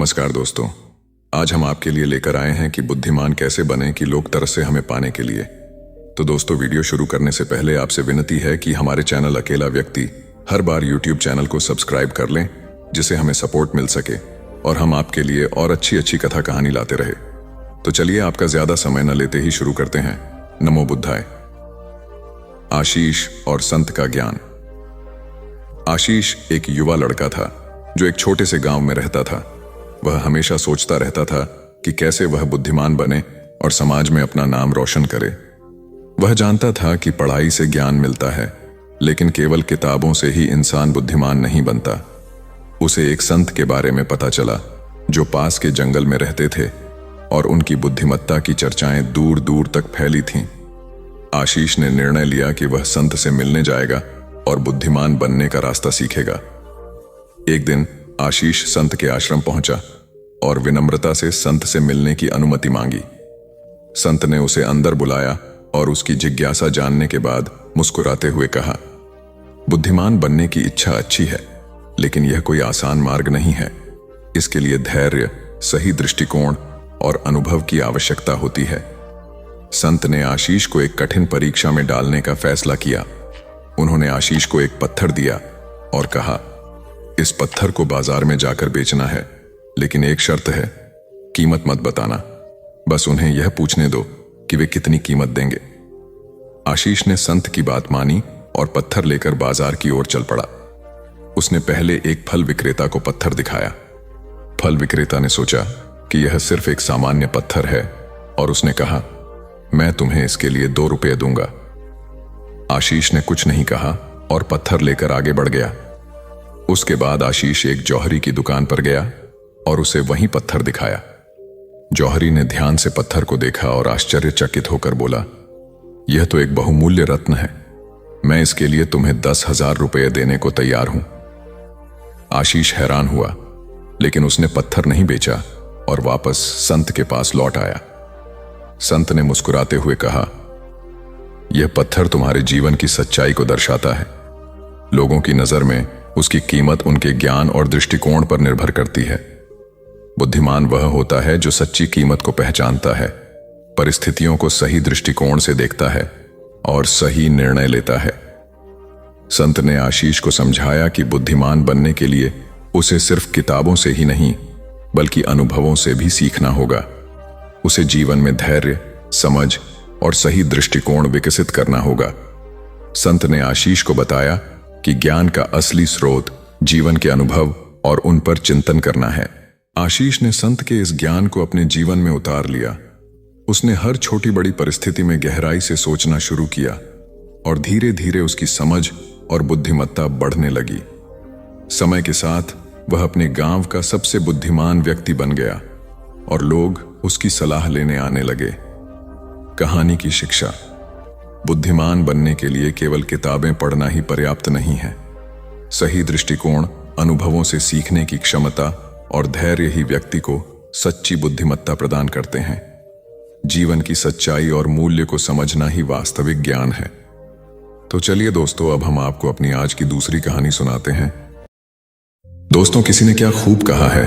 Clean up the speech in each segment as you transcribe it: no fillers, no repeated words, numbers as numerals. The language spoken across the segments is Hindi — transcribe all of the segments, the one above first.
नमस्कार दोस्तों, आज हम आपके लिए लेकर आए हैं कि बुद्धिमान कैसे बने कि लोग तरसे हमें पाने के लिए। तो दोस्तों, वीडियो शुरू करने से पहले आपसे विनती है कि हमारे चैनल अकेला व्यक्ति हर बार यूट्यूब चैनल को सब्सक्राइब कर लें, जिससे हमें सपोर्ट मिल सके और हम आपके लिए और अच्छी अच्छी कथा कहानी लाते रहे। तो चलिए आपका ज्यादा समय न लेते ही शुरू करते हैं। नमो बुद्धाय। आशीष और संत का ज्ञान। आशीष एक युवा लड़का था जो एक छोटे से गांव में रहता था। वह हमेशा सोचता रहता था कि कैसे वह बुद्धिमान बने और समाज में अपना नाम रोशन करे। वह जानता था कि पढ़ाई से ज्ञान मिलता है, लेकिन केवल किताबों से ही इंसान बुद्धिमान नहीं बनता। उसे एक संत के बारे में पता चला जो पास के जंगल में रहते थे और उनकी बुद्धिमत्ता की चर्चाएं दूर दूर तक फैली थीं। आशीष ने निर्णय लिया कि वह संत से मिलने जाएगा और बुद्धिमान बनने का रास्ता सीखेगा। एक दिन आशीष संत के आश्रम पहुंचा और विनम्रता से संत से मिलने की अनुमति मांगी। संत ने उसे अंदर बुलाया और उसकी जिज्ञासा जानने के बाद मुस्कुराते हुए कहा, बुद्धिमान बनने की इच्छा अच्छी है, लेकिन यह कोई आसान मार्ग नहीं है। इसके लिए धैर्य, सही दृष्टिकोण और अनुभव की आवश्यकता होती है। संत ने आशीष को एक कठिन परीक्षा में डालने का फैसला किया। उन्होंने आशीष को एक पत्थर दिया और कहा, इस पत्थर को बाजार में जाकर बेचना है, लेकिन एक शर्त है, कीमत मत बताना। बस उन्हें यह पूछने दो कि वे कितनी कीमत देंगे। आशीष ने संत की बात मानी और पत्थर लेकर बाजार की ओर चल पड़ा। उसने पहले एक फल विक्रेता को पत्थर दिखाया। फल विक्रेता ने सोचा कि यह सिर्फ एक सामान्य पत्थर है और उसने कहा, मैं तुम्हें इसके लिए 2 रुपये दूंगा। आशीष ने कुछ नहीं कहा और पत्थर लेकर आगे बढ़ गया। उसके बाद आशीष एक जौहरी की दुकान पर गया और उसे वहीं पत्थर दिखाया। जौहरी ने ध्यान से पत्थर को देखा और आश्चर्यचकित होकर बोला, यह तो एक बहुमूल्य रत्न है। मैं इसके लिए तुम्हें 10,000 रुपये देने को तैयार हूं। आशीष हैरान हुआ, लेकिन उसने पत्थर नहीं बेचा और वापस संत के पास लौट आया। संत ने मुस्कुराते हुए कहा, यह पत्थर तुम्हारे जीवन की सच्चाई को दर्शाता है। लोगों की नजर में उसकी कीमत उनके ज्ञान और दृष्टिकोण पर निर्भर करती है। बुद्धिमान वह होता है जो सच्ची कीमत को पहचानता है, परिस्थितियों को सही दृष्टिकोण से देखता है और सही निर्णय लेता है। संत ने आशीष को समझाया कि बुद्धिमान बनने के लिए उसे सिर्फ किताबों से ही नहीं, बल्कि अनुभवों से भी सीखना होगा। उसे जीवन में धैर्य, समझ और सही दृष्टिकोण विकसित करना होगा। संत ने आशीष को बताया कि ज्ञान का असली स्रोत जीवन के अनुभव और उन पर चिंतन करना है। आशीष ने संत के इस ज्ञान को अपने जीवन में उतार लिया। उसने हर छोटी बड़ी परिस्थिति में गहराई से सोचना शुरू किया और धीरे धीरे उसकी समझ और बुद्धिमत्ता बढ़ने लगी। समय के साथ वह अपने गांव का सबसे बुद्धिमान व्यक्ति बन गया और लोग उसकी सलाह लेने आने लगे। कहानी की शिक्षा। बुद्धिमान बनने के लिए केवल किताबें पढ़ना ही पर्याप्त नहीं है। सही दृष्टिकोण, अनुभवों से सीखने की क्षमता और धैर्य ही व्यक्ति को सच्ची बुद्धिमत्ता प्रदान करते हैं। जीवन की सच्चाई और मूल्य को समझना ही वास्तविक ज्ञान है। तो चलिए दोस्तों, अब हम आपको अपनी आज की दूसरी कहानी सुनाते हैं। दोस्तों, किसी ने क्या खूब कहा है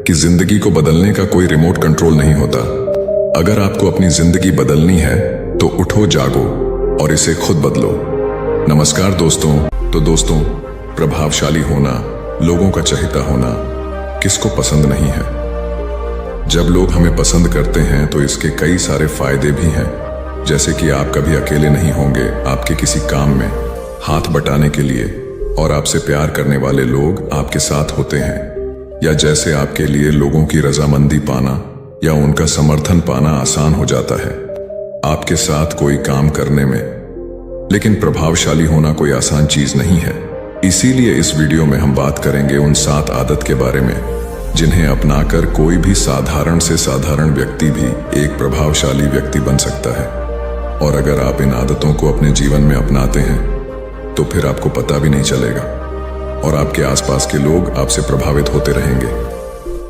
कि जिंदगी को बदलने का कोई रिमोट कंट्रोल नहीं होता। अगर आपको अपनी जिंदगी बदलनी है तो उठो, जागो और इसे खुद बदलो। नमस्कार दोस्तों, प्रभावशाली होना, लोगों का चहेता होना किसको पसंद नहीं है। जब लोग हमें पसंद करते हैं तो इसके कई सारे फायदे भी हैं, जैसे कि आप कभी अकेले नहीं होंगे आपके किसी काम में हाथ बटाने के लिए, और आपसे प्यार करने वाले लोग आपके साथ होते हैं, या जैसे आपके लिए लोगों की रजामंदी पाना या उनका समर्थन पाना आसान हो जाता है आपके साथ कोई काम करने में। लेकिन प्रभावशाली होना कोई आसान चीज नहीं है। इसीलिए इस वीडियो में हम बात करेंगे उन 7 आदत के बारे में जिन्हें अपनाकर कोई भी साधारण से साधारण व्यक्ति भी एक प्रभावशाली व्यक्ति बन सकता है। और अगर आप इन आदतों को अपने जीवन में अपनाते हैं तो फिर आपको पता भी नहीं चलेगा और आपके आसपास के लोग आपसे प्रभावित होते रहेंगे।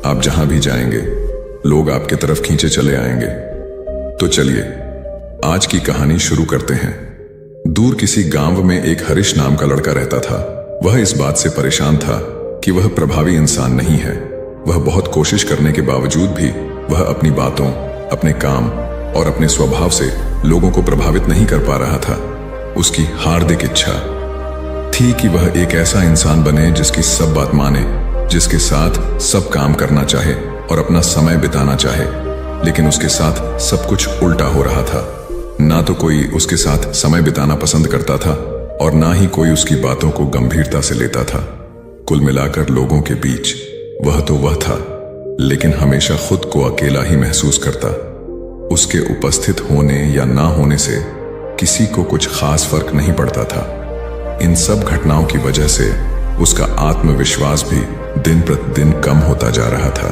आप जहां भी जाएंगे लोग आपके तरफ खींचे चले आएंगे। तो चलिए आज की कहानी शुरू करते हैं। दूर किसी गांव में एक हरीश नाम का लड़का रहता था। वह इस बात से परेशान था कि वह प्रभावी इंसान नहीं है। वह बहुत कोशिश करने के बावजूद भी वह अपनी बातों, अपने काम और अपने स्वभाव से लोगों को प्रभावित नहीं कर पा रहा था। उसकी हार्दिक इच्छा थी कि वह एक ऐसा इंसान बने जिसकी सब बात माने, जिसके साथ सब काम करना चाहे और अपना समय बिताना चाहे। लेकिन उसके साथ सब कुछ उल्टा हो रहा था। ना तो कोई उसके साथ समय बिताना पसंद करता था और ना ही कोई उसकी बातों को गंभीरता से लेता था। कुल मिलाकर लोगों के बीच वह तो वह था, लेकिन हमेशा खुद को अकेला ही महसूस करता। उसके उपस्थित होने या ना होने से किसी को कुछ खास फर्क नहीं पड़ता था। इन सब घटनाओं की वजह से उसका आत्मविश्वास भी दिन प्रतिदिन कम होता जा रहा था।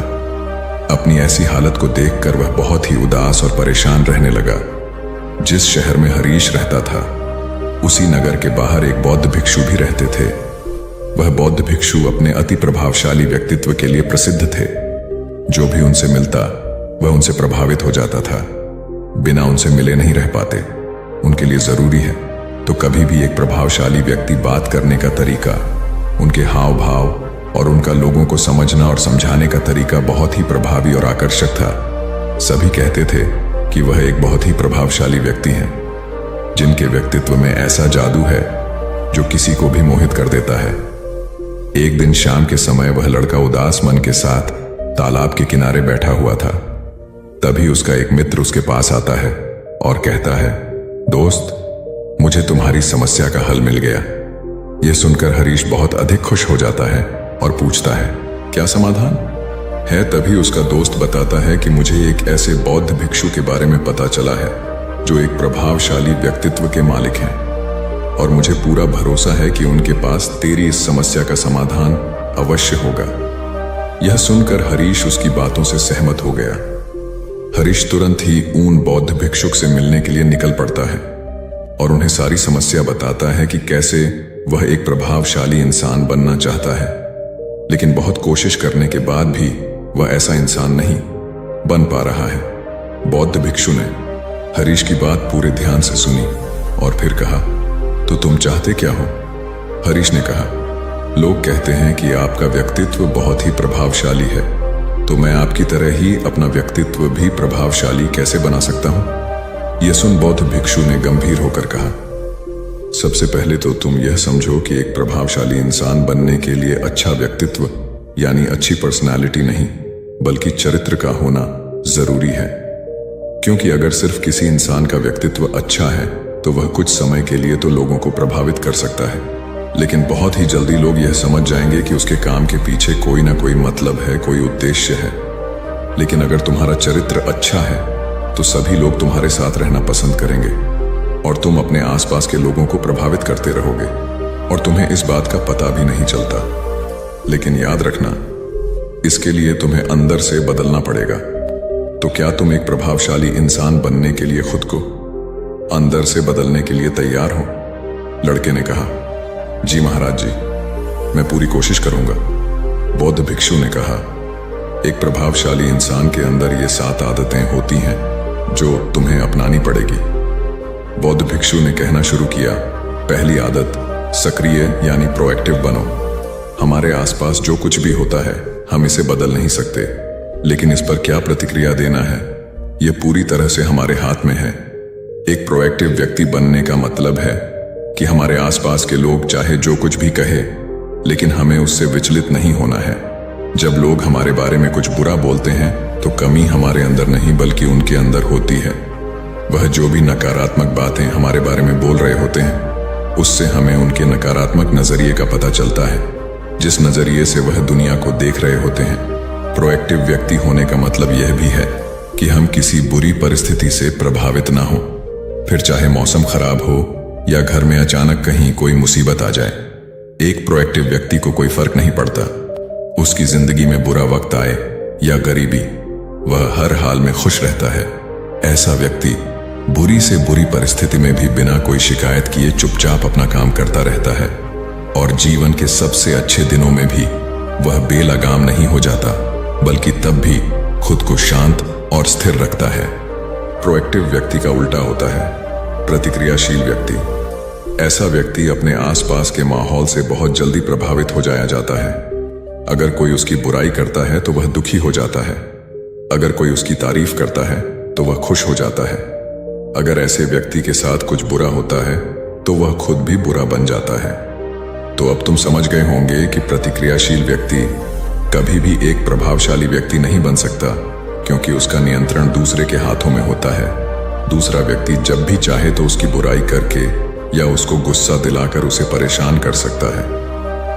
अपनी ऐसी हालत को देखकर वह बहुत ही उदास और परेशान रहने लगा। जिस शहर में हरीश रहता था, उसी नगर के बाहर एक बौद्ध भिक्षु भी रहते थे। वह बौद्ध भिक्षु अपने अति प्रभावशाली व्यक्तित्व के लिए प्रसिद्ध थे। जो भी उनसे मिलता वह उनसे प्रभावित हो जाता था। बिना उनसे मिले नहीं रह पाते। उनके लिए जरूरी है तो कभी भी एक प्रभावशाली व्यक्ति बात करने का तरीका, उनके हाव भाव और उनका लोगों को समझना और समझाने का तरीका बहुत ही प्रभावी और आकर्षक था। सभी कहते थे कि वह एक बहुत ही प्रभावशाली व्यक्ति हैं, जिनके व्यक्तित्व में ऐसा जादू है जो किसी को भी मोहित कर देता है। एक दिन शाम के समय वह लड़का उदास मन के साथ तालाब के किनारे बैठा हुआ था। तभी उसका एक मित्र उसके पास आता है और कहता है, दोस्त, मुझे तुम्हारी समस्या का हल मिल गया। यह सुनकर हरीश बहुत अधिक खुश हो जाता है और पूछता है, क्या समाधान है? तभी उसका दोस्त बताता है कि मुझे एक ऐसे बौद्ध भिक्षु के बारे में पता चला है जो एक प्रभावशाली व्यक्तित्व के मालिक हैं, और मुझे पूरा भरोसा है कि उनके पास तेरी इस समस्या का समाधान अवश्य होगा। यह सुनकर हरीश उसकी बातों से सहमत हो गया। हरीश तुरंत ही उन बौद्ध भिक्षुक से मिलने के लिए निकल पड़ता है और उन्हें सारी समस्या बताता है कि कैसे वह एक प्रभावशाली इंसान बनना चाहता है, लेकिन बहुत कोशिश करने के बाद भी वह ऐसा इंसान नहीं बन पा रहा है। बौद्ध भिक्षु ने हरीश की बात पूरे ध्यान से सुनी और फिर कहा, तो तुम चाहते क्या हो? हरीश ने कहा, लोग कहते हैं कि आपका व्यक्तित्व बहुत ही प्रभावशाली है, तो मैं आपकी तरह ही अपना व्यक्तित्व भी प्रभावशाली कैसे बना सकता हूं? यह सुन बौद्ध भिक्षु ने गंभीर होकर कहा, सबसे पहले तो तुम यह समझो कि एक प्रभावशाली इंसान बनने के लिए अच्छा व्यक्तित्व यानी अच्छी पर्सनालिटी नहीं, बल्कि चरित्र का होना जरूरी है। क्योंकि अगर सिर्फ किसी इंसान का व्यक्तित्व अच्छा है तो वह कुछ समय के लिए तो लोगों को प्रभावित कर सकता है, लेकिन बहुत ही जल्दी लोग यह समझ जाएंगे कि उसके काम के पीछे कोई ना कोई मतलब है, कोई उद्देश्य है। लेकिन अगर तुम्हारा चरित्र अच्छा है तो सभी लोग तुम्हारे साथ रहना पसंद करेंगे और तुम अपने आसपास के लोगों को प्रभावित करते रहोगे और तुम्हें इस बात का पता भी नहीं चलता। लेकिन याद रखना, इसके लिए तुम्हें अंदर से बदलना पड़ेगा। तो क्या तुम एक प्रभावशाली इंसान बनने के लिए खुद को अंदर से बदलने के लिए तैयार हो? लड़के ने कहा, जी महाराज जी, मैं पूरी कोशिश करूंगा। बौद्ध भिक्षु ने कहा, एक प्रभावशाली इंसान के अंदर ये 7 आदतें होती हैं जो तुम्हें अपनानी पड़ेगी। बौद्ध भिक्षु ने कहना शुरू किया, पहली आदत, सक्रिय यानी प्रोएक्टिव बनो। हमारे आसपास जो कुछ भी होता है हम इसे बदल नहीं सकते, लेकिन इस पर क्या प्रतिक्रिया देना है यह पूरी तरह से हमारे हाथ में है। एक प्रोएक्टिव व्यक्ति बनने का मतलब है कि हमारे आसपास के लोग चाहे जो कुछ भी कहे, लेकिन हमें उससे विचलित नहीं होना है। जब लोग हमारे बारे में कुछ बुरा बोलते हैं तो कमी हमारे अंदर नहीं बल्कि उनके अंदर होती है। वह जो भी नकारात्मक बातें हमारे बारे में बोल रहे होते हैं, उससे हमें उनके नकारात्मक नजरिए का पता चलता है, जिस नजरिए से वह दुनिया को देख रहे होते हैं। प्रोएक्टिव व्यक्ति होने का मतलब यह भी है कि हम किसी बुरी परिस्थिति से प्रभावित ना हो, फिर चाहे मौसम खराब हो या घर में अचानक कहीं कोई मुसीबत आ जाए। एक प्रोएक्टिव व्यक्ति को कोई फर्क नहीं पड़ता, उसकी जिंदगी में बुरा वक्त आए या गरीबी, वह हर हाल में खुश रहता है। ऐसा व्यक्ति बुरी से बुरी परिस्थिति में भी बिना कोई शिकायत किए चुपचाप अपना काम करता रहता है और जीवन के सबसे अच्छे दिनों में भी वह बेलगाम नहीं हो जाता, बल्कि तब भी खुद को शांत और स्थिर रखता है। प्रोएक्टिव व्यक्ति का उल्टा होता है प्रतिक्रियाशील व्यक्ति। ऐसा व्यक्ति अपने आसपास के माहौल से बहुत जल्दी प्रभावित हो जाया जाता है अगर कोई उसकी बुराई करता है तो वह दुखी हो जाता है, अगर कोई उसकी तारीफ करता है तो वह खुश हो जाता है। अगर ऐसे व्यक्ति के साथ कुछ बुरा होता है तो वह खुद भी बुरा बन जाता है। तो अब तुम समझ गए होंगे कि प्रतिक्रियाशील व्यक्ति कभी भी एक प्रभावशाली व्यक्ति नहीं बन सकता, क्योंकि उसका नियंत्रण दूसरे के हाथों में होता है। दूसरा व्यक्ति जब भी चाहे तो उसकी बुराई करके या उसको गुस्सा दिलाकर उसे परेशान कर सकता है,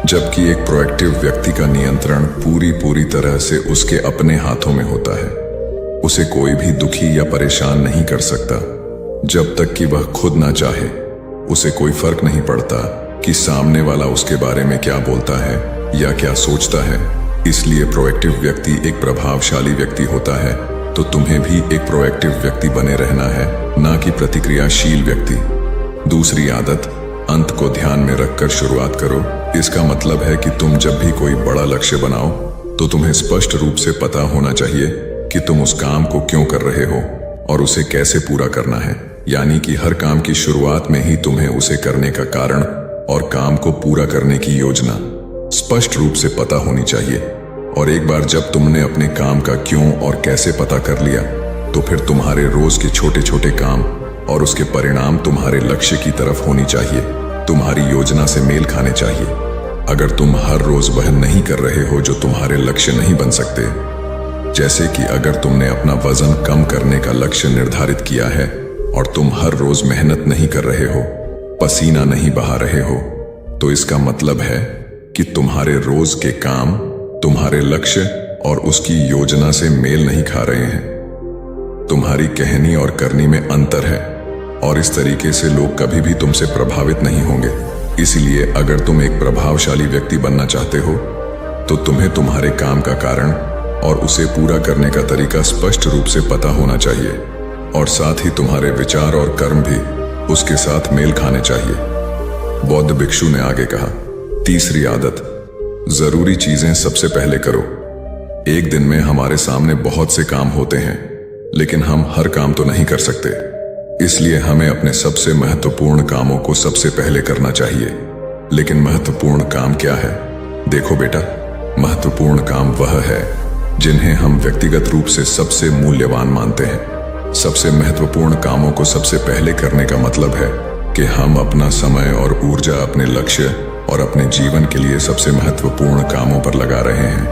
जबकि एक प्रोएक्टिव व्यक्ति का नियंत्रण पूरी तरह से उसके अपने हाथों में होता है। उसे कोई भी दुखी या परेशान नहीं कर सकता जब तक कि वह खुद ना चाहे। उसे कोई फर्क नहीं पड़ता कि सामने वाला उसके बारे में क्या बोलता है या क्या सोचता है। इसलिए प्रोएक्टिव व्यक्ति एक प्रभावशाली व्यक्ति होता है। तो तुम्हें भी एक प्रोएक्टिव व्यक्ति बने रहना है, ना कि प्रतिक्रियाशील व्यक्ति। दूसरी आदत, अंत को ध्यान में रखकर शुरुआत करो। इसका मतलब है कि तुम जब भी कोई बड़ा लक्ष्य बनाओ तो तुम्हें स्पष्ट रूप से पता होना चाहिए कि तुम उस काम को क्यों कर रहे हो और उसे कैसे पूरा करना है। यानी कि हर काम की शुरुआत में ही तुम्हें उसे करने का कारण और काम को पूरा करने की योजना स्पष्ट रूप से पता होनी चाहिए। और एक बार जब तुमने अपने काम का क्यों और कैसे पता कर लिया, तो फिर तुम्हारे रोज के छोटे छोटे काम और उसके परिणाम तुम्हारे लक्ष्य की तरफ होनी चाहिए, तुम्हारी योजना से मेल खाने चाहिए। अगर तुम हर रोज वह नहीं कर रहे हो जो तुम्हारे लक्ष्य नहीं बन सकते, जैसे कि अगर तुमने अपना वजन कम करने का लक्ष्य निर्धारित किया है और तुम हर रोज मेहनत नहीं कर रहे हो, पसीना नहीं बहा रहे हो, तो इसका मतलब है कि तुम्हारे रोज के काम तुम्हारे लक्ष्य और उसकी योजना से मेल नहीं खा रहे हैं। तुम्हारी कहनी और करनी में अंतर है और इस तरीके से लोग कभी भी तुमसे प्रभावित नहीं होंगे। इसलिए अगर तुम एक प्रभावशाली व्यक्ति बनना चाहते हो तो तुम्हें तुम्हारे काम का कारण और उसे पूरा करने का तरीका स्पष्ट रूप से पता होना चाहिए, और साथ ही तुम्हारे विचार और कर्म भी उसके साथ मेल खाने चाहिए। बौद्ध भिक्षु ने आगे कहा, तीसरी आदत, जरूरी चीजें सबसे पहले करो। एक दिन में हमारे सामने बहुत से काम होते हैं, लेकिन हम हर काम तो नहीं कर सकते। इसलिए हमें अपने सबसे महत्वपूर्ण कामों को सबसे पहले करना चाहिए। लेकिन महत्वपूर्ण काम क्या है? देखो बेटा, महत्वपूर्ण काम वह है जिन्हें हम व्यक्तिगत रूप से सबसे मूल्यवान मानते हैं। सबसे महत्वपूर्ण कामों को सबसे पहले करने का मतलब है कि हम अपना समय और ऊर्जा अपने लक्ष्य और अपने जीवन के लिए सबसे महत्वपूर्ण कामों पर लगा रहे हैं।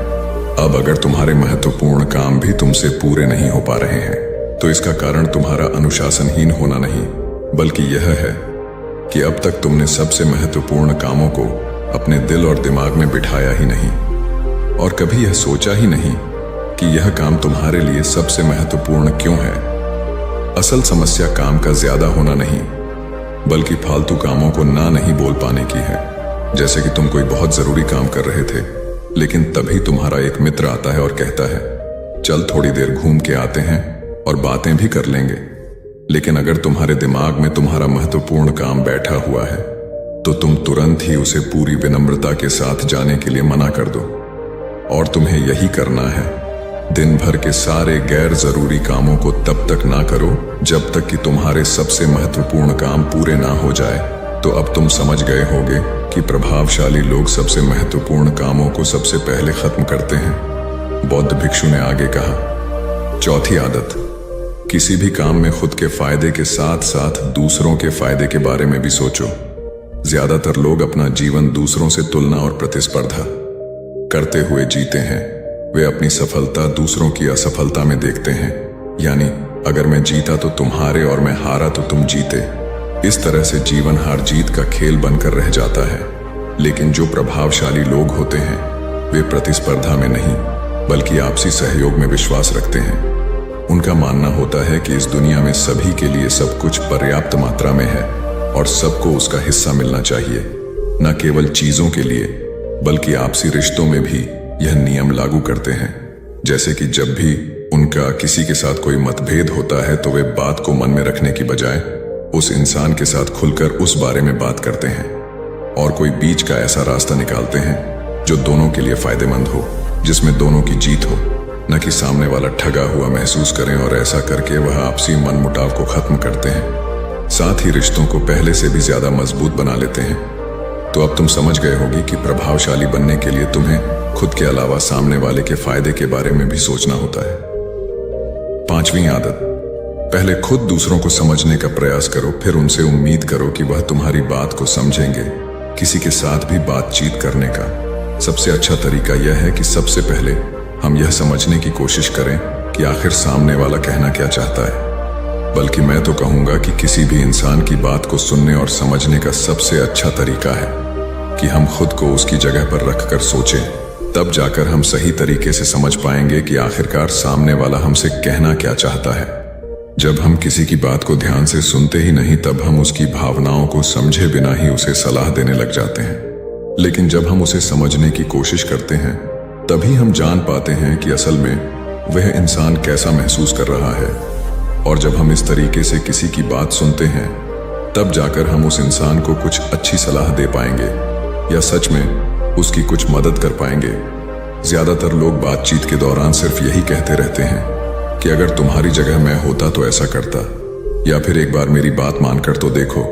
अब अगर तुम्हारे महत्वपूर्ण काम भी तुमसे पूरे नहीं हो पा रहे हैं, तो इसका कारण तुम्हारा अनुशासनहीन होना नहीं, बल्कि यह है कि अब तक तुमने सबसे महत्वपूर्ण कामों को अपने दिल और दिमाग में बिठाया ही नहीं, और कभी यह सोचा ही नहीं कि यह काम तुम्हारे लिए सबसे महत्वपूर्ण क्यों है। असल समस्या काम का ज्यादा होना नहीं, बल्कि फालतू कामों को ना नहीं बोल पाने की है। जैसे कि तुम कोई बहुत जरूरी काम कर रहे थे, लेकिन तभी तुम्हारा एक मित्र आता है और कहता है, चल थोड़ी देर घूम के आते हैं और बातें भी कर लेंगे। लेकिन अगर तुम्हारे दिमाग में तुम्हारा महत्वपूर्ण काम बैठा हुआ है, तो तुम तुरंत ही उसे पूरी विनम्रता के साथ जाने के लिए मना कर दो। और तुम्हें यही करना है। दिन भर के सारे गैर जरूरी कामों को तब तक ना करो जब तक कि तुम्हारे सबसे महत्वपूर्ण काम पूरे ना हो जाए। तो अब तुम समझ गए होगे कि प्रभावशाली लोग सबसे महत्वपूर्ण कामों को सबसे पहले खत्म करते हैं। बौद्ध भिक्षु ने आगे कहा, चौथी आदत, किसी भी काम में खुद के फायदे के साथ साथ दूसरों के फायदे के बारे में भी सोचो। ज्यादातर लोग अपना जीवन दूसरों से तुलना और प्रतिस्पर्धा करते हुए जीते हैं। वे अपनी सफलता दूसरों की असफलता में देखते हैं। यानी अगर मैं जीता तो तुम्हारे और मैं हारा तो तुम जीते। इस तरह से जीवन हार जीत का खेल बनकर रह जाता है। लेकिन जो प्रभावशाली लोग होते हैं वे प्रतिस्पर्धा में नहीं बल्कि आपसी सहयोग में विश्वास रखते हैं। उनका मानना होता है कि इस दुनिया में सभी के लिए सब कुछ पर्याप्त मात्रा में है और सबको उसका हिस्सा मिलना चाहिए। न केवल चीजों के लिए बल्कि आपसी रिश्तों में भी यह नियम लागू करते हैं। जैसे कि जब भी उनका किसी के साथ कोई मतभेद होता है तो वे बात को मन में रखने की बजाय उस इंसान के साथ खुलकर उस बारे में बात करते हैं और कोई बीच का ऐसा रास्ता निकालते हैं जो दोनों के लिए फायदेमंद हो, जिसमें दोनों की जीत हो, न कि सामने वाला ठगा हुआ महसूस करें। और ऐसा करके वह आपसी मनमुटाव को खत्म करते हैं, साथ ही रिश्तों को पहले से भी ज्यादा मजबूत बना लेते हैं। तो अब तुम समझ गए होगी कि प्रभावशाली बनने के लिए तुम्हें खुद के अलावा सामने वाले के फायदे के बारे में भी सोचना होता है। 5वीं आदत, पहले खुद दूसरों को समझने का प्रयास करो, फिर उनसे उम्मीद करो कि वह तुम्हारी बात को समझेंगे। किसी के साथ भी बातचीत करने का सबसे अच्छा तरीका यह है कि सबसे पहले हम यह समझने की कोशिश करें कि आखिर सामने वाला कहना क्या चाहता है। बल्कि मैं तो कहूंगा कि किसी भी इंसान की बात को सुनने और समझने का सबसे अच्छा तरीका है कि हम खुद को उसकी जगह पर रखकर सोचें। तब जाकर हम सही तरीके से समझ पाएंगे कि आखिरकार सामने वाला हमसे कहना क्या चाहता है। जब हम किसी की बात को ध्यान से सुनते ही नहीं, तब हम उसकी भावनाओं को समझे बिना ही उसे सलाह देने लग जाते हैं। लेकिन जब हम उसे समझने की कोशिश करते हैं, तभी हम जान पाते हैं कि असल में वह इंसान कैसा महसूस कर रहा है। और जब हम इस तरीके से किसी की बात सुनते हैं, तब जाकर हम उस इंसान को कुछ अच्छी सलाह दे पाएंगे या सच में उसकी कुछ मदद कर पाएंगे। ज्यादातर लोग बातचीत के दौरान सिर्फ यही कहते रहते हैं कि अगर तुम्हारी जगह मैं होता तो ऐसा करता, या फिर एक बार मेरी बात मानकर तो देखो।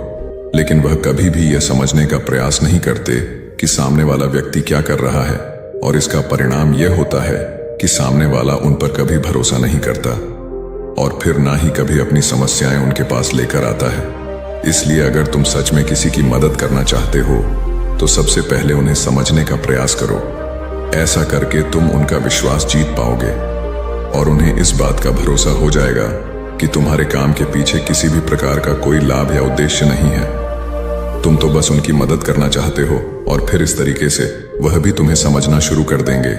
लेकिन वह कभी भी यह समझने का प्रयास नहीं करते कि सामने वाला व्यक्ति क्या कर रहा है, और इसका परिणाम यह होता है कि सामने वाला उन पर कभी भरोसा नहीं करता और फिर ना ही कभी अपनी समस्याएं उनके पास लेकर आता है। इसलिए अगर तुम सच में किसी की मदद करना चाहते हो, तो सबसे पहले उन्हें समझने का प्रयास करो। ऐसा करके तुम उनका विश्वास जीत पाओगे और उन्हें इस बात का भरोसा हो जाएगा कि तुम्हारे काम के पीछे किसी भी प्रकार का कोई लाभ या उद्देश्य नहीं है। तुम तो बस उनकी मदद करना चाहते हो, और फिर इस तरीके से वह भी तुम्हें समझना शुरू कर देंगे।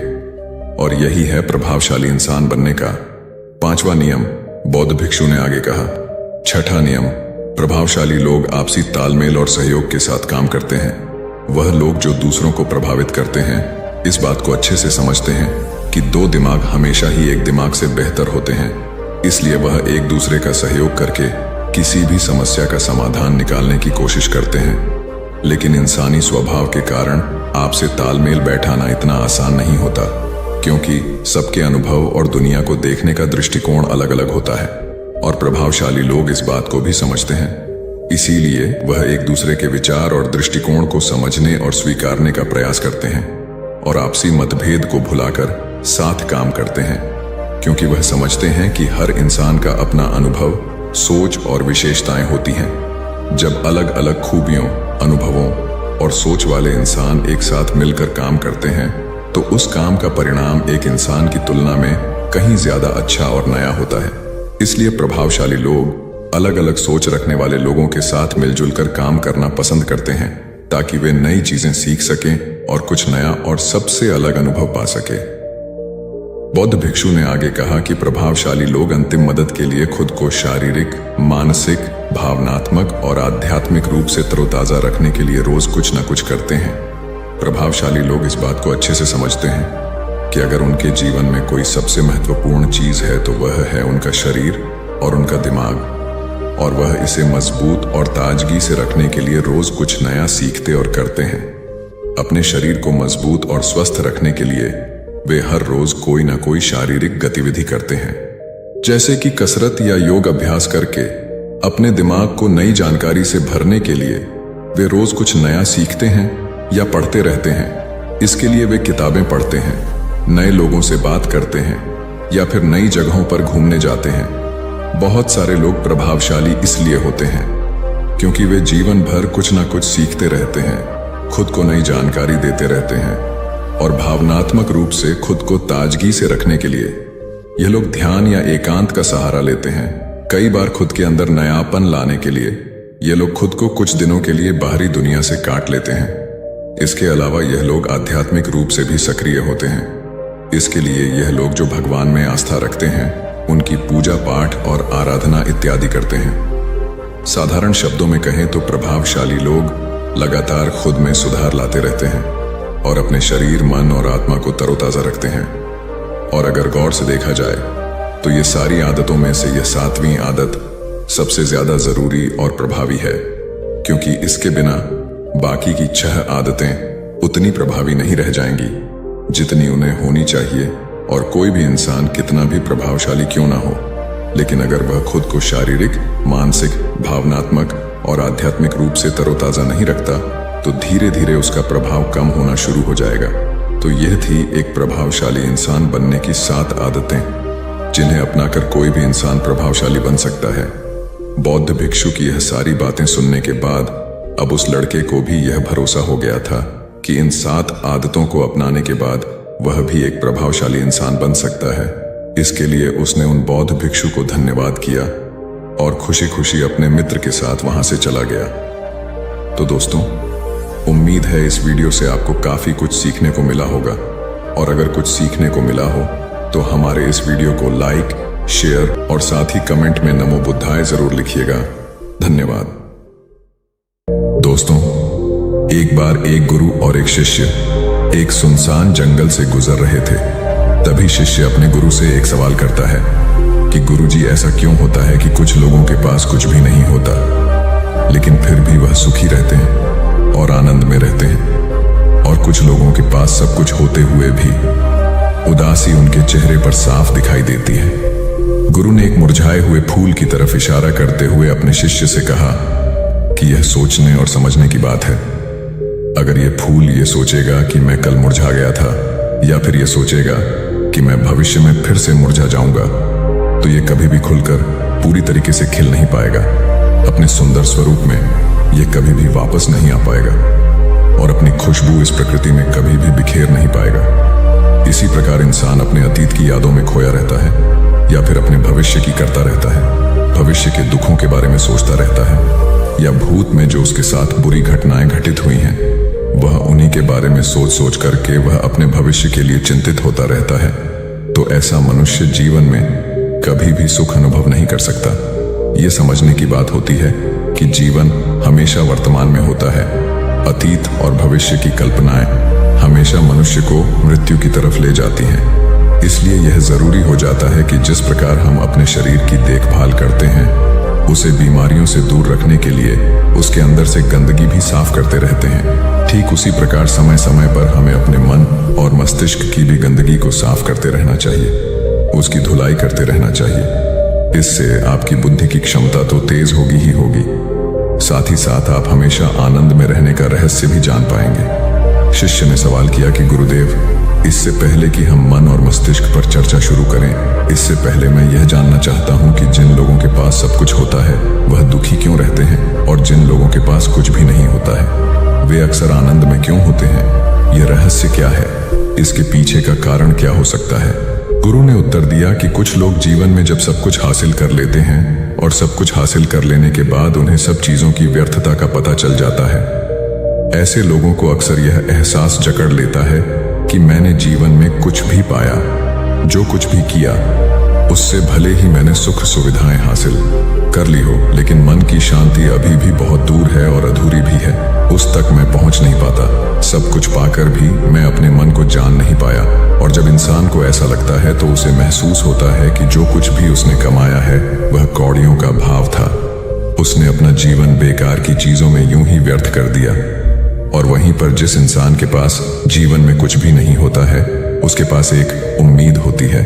और यही है प्रभावशाली इंसान बनने का 5वां नियम, बौद्ध भिक्षु ने आगे कहा। 6ठा नियम, प्रभावशाली लोग आपसी तालमेल और सहयोग के साथ काम करते हैं। वह लोग जो दूसरों को प्रभावित करते हैं, इस बात को अच्छे से समझते हैं कि 2 दिमाग हमेशा ही एक दिमाग से बेहतर होते हैं। इसलिए वह एक दूसरे का सहयोग करके किसी भी समस्या का समाधान निकालने की कोशिश करते हैं। लेकिन इंसानी स्वभाव के कारण आपसे तालमेल बैठाना इतना आसान नहीं होता, क्योंकि सबके अनुभव और दुनिया को देखने का दृष्टिकोण अलग अलग होता है, और प्रभावशाली लोग इस बात को भी समझते हैं। इसीलिए वह एक दूसरे के विचार और दृष्टिकोण को समझने और स्वीकारने का प्रयास करते हैं और आपसी मतभेद को भुलाकर साथ काम करते हैं, क्योंकि वह समझते हैं कि हर इंसान का अपना अनुभव, सोच और विशेषताएं होती हैं। जब अलग अलग खूबियों, अनुभवों और सोच वाले इंसान एक साथ मिलकर काम करते हैं, तो उस काम का परिणाम एक इंसान की तुलना में कहीं ज्यादा अच्छा और नया होता है। इसलिए प्रभावशाली लोग अलग अलग सोच रखने वाले लोगों के साथ मिलजुल कर काम करना पसंद करते हैं, ताकि वे नई चीजें सीख सकें और कुछ नया और सबसे अलग अनुभव पा सके। बौद्ध भिक्षु ने आगे कहा कि प्रभावशाली लोग अंतिम मदद के लिए खुद को शारीरिक, मानसिक, भावनात्मक और आध्यात्मिक रूप से तरोताजा रखने के लिए रोज कुछ न कुछ करते हैं। प्रभावशाली लोग इस बात को अच्छे से समझते हैं कि अगर उनके जीवन में कोई सबसे महत्वपूर्ण चीज है, तो वह है उनका शरीर और उनका दिमाग, और वह इसे मजबूत और ताजगी से रखने के लिए रोज कुछ नया सीखते और करते हैं। अपने शरीर को मजबूत और स्वस्थ रखने के लिए वे हर रोज कोई ना कोई शारीरिक गतिविधि करते हैं, जैसे कि कसरत या योग अभ्यास करके। अपने दिमाग को नई जानकारी से भरने के लिए वे रोज कुछ नया सीखते हैं या पढ़ते रहते हैं। इसके लिए वे किताबें पढ़ते हैं, नए लोगों से बात करते हैं या फिर नई जगहों पर घूमने जाते हैं। बहुत सारे लोग प्रभावशाली इसलिए होते हैं क्योंकि वे जीवन भर कुछ ना कुछ सीखते रहते हैं, खुद को नई जानकारी देते रहते हैं, और भावनात्मक रूप से खुद को ताजगी से रखने के लिए यह लोग ध्यान या एकांत का सहारा लेते हैं। कई बार खुद के अंदर नयापन लाने के लिए ये लोग खुद को कुछ दिनों के लिए बाहरी दुनिया से काट लेते हैं। इसके अलावा यह लोग आध्यात्मिक रूप से भी सक्रिय होते हैं। इसके लिए यह लोग जो भगवान में आस्था रखते हैं, उनकी पूजा पाठ और आराधना इत्यादि करते हैं। साधारण शब्दों में कहें तो प्रभावशाली लोग लगातार खुद में सुधार लाते रहते हैं और अपने शरीर, मन और आत्मा को तरोताजा रखते हैं। और अगर गौर से देखा जाए तो ये सारी आदतों में से यह 7वीं आदत सबसे ज्यादा जरूरी और प्रभावी है, क्योंकि इसके बिना बाकी की 6 आदतें उतनी प्रभावी नहीं रह जाएंगी जितनी उन्हें होनी चाहिए। और कोई भी इंसान कितना भी प्रभावशाली क्यों ना हो, लेकिन अगर वह खुद को शारीरिक, मानसिक, भावनात्मक और आध्यात्मिक रूप से तरोताजा नहीं रखता, तो धीरे धीरे उसका प्रभाव कम होना शुरू हो जाएगा। तो यह थी एक प्रभावशाली इंसान बनने की 7 आदतें, जिन्हें अपनाकर कोई भी इंसान प्रभावशाली बन सकता है। बौद्ध भिक्षु की यह सारी बातें सुनने के बाद अब उस लड़के को भी यह भरोसा हो गया था कि इन 7 आदतों को अपनाने के बाद वह भी एक प्रभावशाली इंसान बन सकता है। इसके लिए उसने उन बौद्ध भिक्षु को धन्यवाद किया और खुशी खुशी अपने मित्र के साथ वहां से चला गया। तो दोस्तों, उम्मीद है इस वीडियो से आपको काफी कुछ सीखने को मिला होगा, और अगर कुछ सीखने को मिला हो तो हमारे इस वीडियो को लाइक, शेयर और साथ ही कमेंट में नमो बुद्धाय जरूर लिखिएगा। धन्यवाद। दोस्तों, एक बार एक गुरु और एक शिष्य एक सुनसान जंगल से गुजर रहे थे। तभी शिष्य अपने गुरु से एक सवाल करता है कि गुरुजी, ऐसा क्यों होता है कि कुछ लोगों के पास कुछ भी नहीं होता, लेकिन फिर भी वह सुखी रहते हैं और आनंद में रहते हैं, और कुछ लोगों के पास सब कुछ होते हुए भी उदासी उनके चेहरे पर साफ दिखाई देती है। गुरु ने एक मुरझाए हुए फूल की तरफ इशारा करते हुए अपने शिष्य से कहा कि यह सोचने और समझने की बात है। अगर यह फूल ये सोचेगा कि मैं कल मुरझा गया था, या फिर यह सोचेगा कि मैं भविष्य में फिर से मुरझा जाऊंगा, तो यह कभी भी खुलकर पूरी तरीके से खिल नहीं पाएगा। अपने सुंदर स्वरूप में यह कभी भी वापस नहीं आ पाएगा और अपनी खुशबू इस प्रकृति में कभी भी बिखेर नहीं पाएगा। इसी प्रकार इंसान अपने अतीत की यादों में खोया रहता है, या फिर अपने भविष्य की करता रहता है, भविष्य के दुखों के बारे में सोचता रहता है, या भूत में जो उसके साथ बुरी घटनाएं घटित हुई हैं, वह उन्हीं के बारे में सोच सोच करके वह अपने भविष्य के लिए चिंतित होता रहता है। तो ऐसा मनुष्य जीवन में कभी भी सुख अनुभव नहीं कर सकता। ये समझने की बात होती है कि जीवन हमेशा वर्तमान में होता है। अतीत और भविष्य की कल्पनाएं हमेशा मनुष्य को मृत्यु की तरफ ले जाती हैं। इसलिए यह जरूरी हो जाता है कि जिस प्रकार हम अपने शरीर की देखभाल करते हैं, उसे बीमारियों से दूर रखने के लिए उसके अंदर से गंदगी भी साफ करते रहते हैं। ठीक उसी प्रकार समय समय पर हमें अपने मन और मस्तिष्क की भी गंदगी को साफ करते रहना चाहिए, उसकी धुलाई करते रहना चाहिए। इससे आपकी बुद्धि की क्षमता तो तेज होगी ही होगी, साथ ही साथ आप हमेशा आनंद में रहने का रहस्य भी जान पाएंगे। शिष्य ने सवाल किया कि गुरुदेव, इससे पहले कि हम मन और मस्तिष्क पर चर्चा शुरू करें, इससे पहले मैं यह जानना चाहता हूं कि जिन लोगों के पास सब कुछ होता है वह दुखी क्यों रहते हैं, और जिन लोगों के पास कुछ भी नहीं होता है वे अक्सर आनंद में क्यों होते हैं? यह रहस्य क्या है? इसके पीछे का कारण क्या हो सकता है? गुरु ने उत्तर दिया कि कुछ लोग जीवन में जब सब कुछ हासिल कर लेते हैं और सब कुछ हासिल कर लेने के बाद उन्हें सब चीजों की व्यर्थता का पता चल जाता है। ऐसे लोगों को अक्सर यह एहसास जकड़ लेता है कि मैंने जीवन में कुछ भी पाया, जो कुछ भी किया, उससे भले ही मैंने सुख सुविधाएं हासिल कर ली हो, लेकिन मन की शांति अभी भी बहुत दूर है और अधूरी भी है। उस तक मैं पहुंच नहीं पाता। सब कुछ पाकर भी मैं अपने मन को जान नहीं पाया। और जब इंसान को ऐसा लगता है तो उसे महसूस होता है कि जो कुछ भी उसने कमाया है वह कौड़ियों का भाव था। उसने अपना जीवन बेकार की चीजों में यूं ही व्यर्थ कर दिया। और वहीं पर जिस इंसान के पास जीवन में कुछ भी नहीं होता है, उसके पास एक उम्मीद होती है,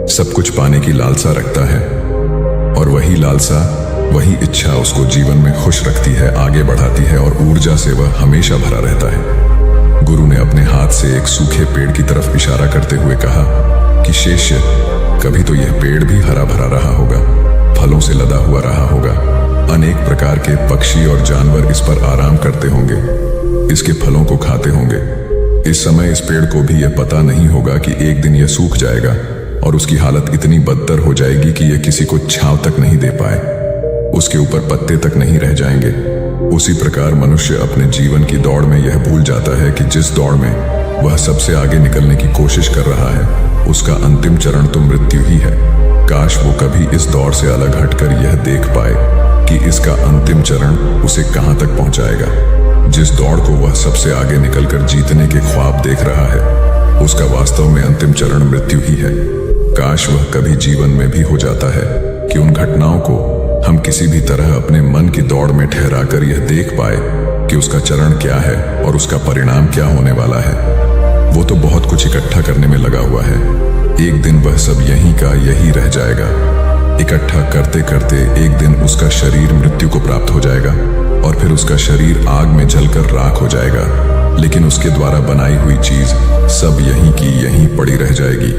सब कुछ पाने की लालसा रखता है, और वही लालसा, वही इच्छा उसको जीवन में खुश रखती है, आगे बढ़ाती है, और ऊर्जा से वह हमेशा भरा रहता है। गुरु ने अपने हाथ से एक सूखे पेड़ की तरफ इशारा करते हुए कहा कि शिष्य, कभी तो यह पेड़ भी हरा भरा रहा होगा, फलों से लदा हुआ रहा होगा, अनेक प्रकार के पक्षी और जानवर इस पर आराम करते होंगे, इसके फलों को खाते होंगे। इस समय इस पेड़ को भी यह पता नहीं होगा कि एक दिन यह सूख जाएगा और उसकी हालत इतनी बदतर हो जाएगी कि यह किसी को छांव तक नहीं दे पाए, उसके ऊपर पत्ते तक नहीं रह जाएंगे। उसी प्रकार मनुष्य अपने जीवन की दौड़ में यह भूल जाता है कि जिस दौड़ में वह सबसे आगे निकलने की कोशिश कर रहा है, उसका अंतिम चरण तो मृत्यु ही है। काश वो कभी इस दौड़ से अलग हटकर यह देख पाए कि इसका अंतिम चरण उसे कहां तक पहुंचाएगा। जिस दौड़ को वह सबसे आगे निकलकर जीतने के ख्वाब देख रहा है, उसका वास्तव में अंतिम चरण मृत्यु ही है। काश वह कभी जीवन में भी हो जाता है कि उन घटनाओं को हम किसी भी तरह अपने मन की दौड़ में ठहराकर यह देख पाए कि उसका चरण क्या है और उसका परिणाम क्या होने वाला है। वो तो बहुत कुछ इकट्ठा करने में लगा हुआ है, एक दिन वह सब यहीं का यही रह जाएगा। इकट्ठा करते करते एक दिन उसका शरीर मृत्यु को प्राप्त हो जाएगा और फिर उसका शरीर आग में जलकर राख हो जाएगा, लेकिन उसके द्वारा बनाई हुई चीज सब यहीं की यहीं पड़ी रह जाएगी।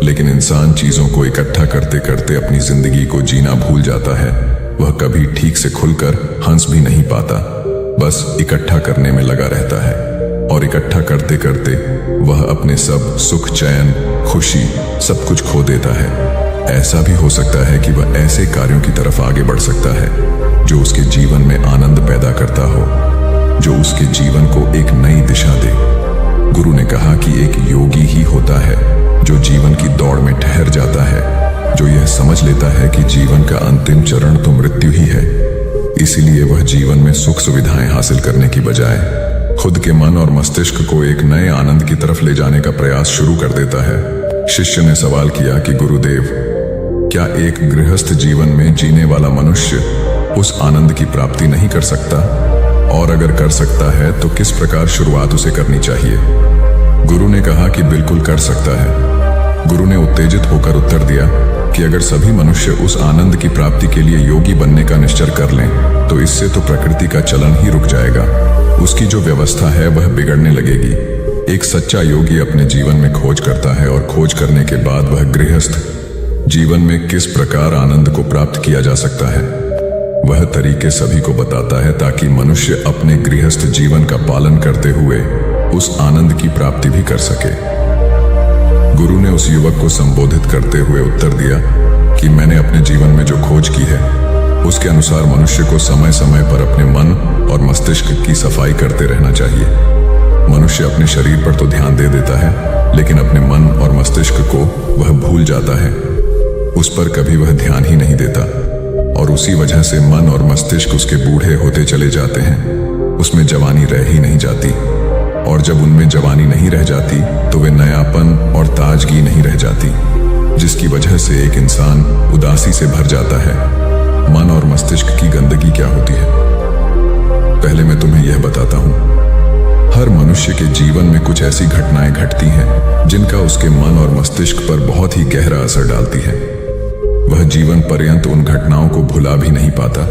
लेकिन इंसान चीजों को इकट्ठा करते करते अपनी जिंदगी को जीना भूल जाता है। वह कभी ठीक से खुलकर हंस भी नहीं पाता, बस इकट्ठा करने में लगा रहता है, और इकट्ठा करते करते वह अपने सब सुख, चैन, खुशी सब कुछ खो देता है। ऐसा भी हो सकता है कि वह ऐसे कार्यों की तरफ आगे बढ़ सकता है जो उसके जीवन में आनंद पैदा करता हो, जो उसके जीवन को एक नई दिशा दे। गुरु ने कहा कि एक योगी ही होता है जो जीवन की दौड़ में ठहर जाता है, जो यह समझ लेता है कि जीवन का अंतिम चरण तो मृत्यु ही है। इसीलिए वह जीवन में सुख सुविधाएं हासिल करने की बजाय खुद के मन और मस्तिष्क को एक नए आनंद की तरफ ले जाने का प्रयास शुरू कर देता है। शिष्य ने सवाल किया कि गुरुदेव, क्या एक गृहस्थ जीवन में जीने वाला मनुष्य उस आनंद की प्राप्ति नहीं कर सकता? और अगर कर सकता है तो किस प्रकार शुरुआत उसे करनी चाहिए? गुरु ने कहा कि बिल्कुल कर सकता है। गुरु ने उत्तेजित होकर उत्तर दिया कि अगर सभी मनुष्य उस आनंद की प्राप्ति के लिए योगी बनने का निश्चय कर लें तो इससे तो प्रकृति का चलन ही रुक जाएगा। उसकी जो व्यवस्था है वह बिगड़ने लगेगी। एक सच्चा योगी अपने जीवन में खोज करता है, और खोज करने के बाद वह गृहस्थ जीवन में किस प्रकार आनंद को प्राप्त किया जा सकता है वह तरीके सभी को बताता है, ताकि मनुष्य अपने गृहस्थ जीवन का पालन करते हुए उस आनंद की प्राप्ति भी कर सके। गुरु ने उस युवक को संबोधित करते हुए उत्तर दिया कि मैंने अपने जीवन में जो खोज की है उसके अनुसार मनुष्य को समय समय पर अपने मन और मस्तिष्क की सफाई करते रहना चाहिए। मनुष्य अपने शरीर पर तो ध्यान दे देता है, लेकिन अपने मन और मस्तिष्क को वह भूल जाता है। उस पर कभी वह ध्यान ही नहीं देता, और उसी वजह से मन और मस्तिष्क उसके बूढ़े होते चले जाते हैं। उसमें जवानी रह ही नहीं जाती, और जब उनमें जवानी नहीं रह जाती तो वे नयापन और ताजगी नहीं रह जाती, जिसकी वजह से एक इंसान उदासी से भर जाता है। मन और मस्तिष्क की गंदगी क्या होती है? पहले मैं तुम्हें यह बताता हूं। हर मनुष्य के जीवन में कुछ ऐसी घटनाएं घटती हैं जिनका उसके मन और मस्तिष्क पर बहुत ही गहरा असर डालती है। वह जीवन पर्यंत उन घटनाओं को भुला भी नहीं पाता,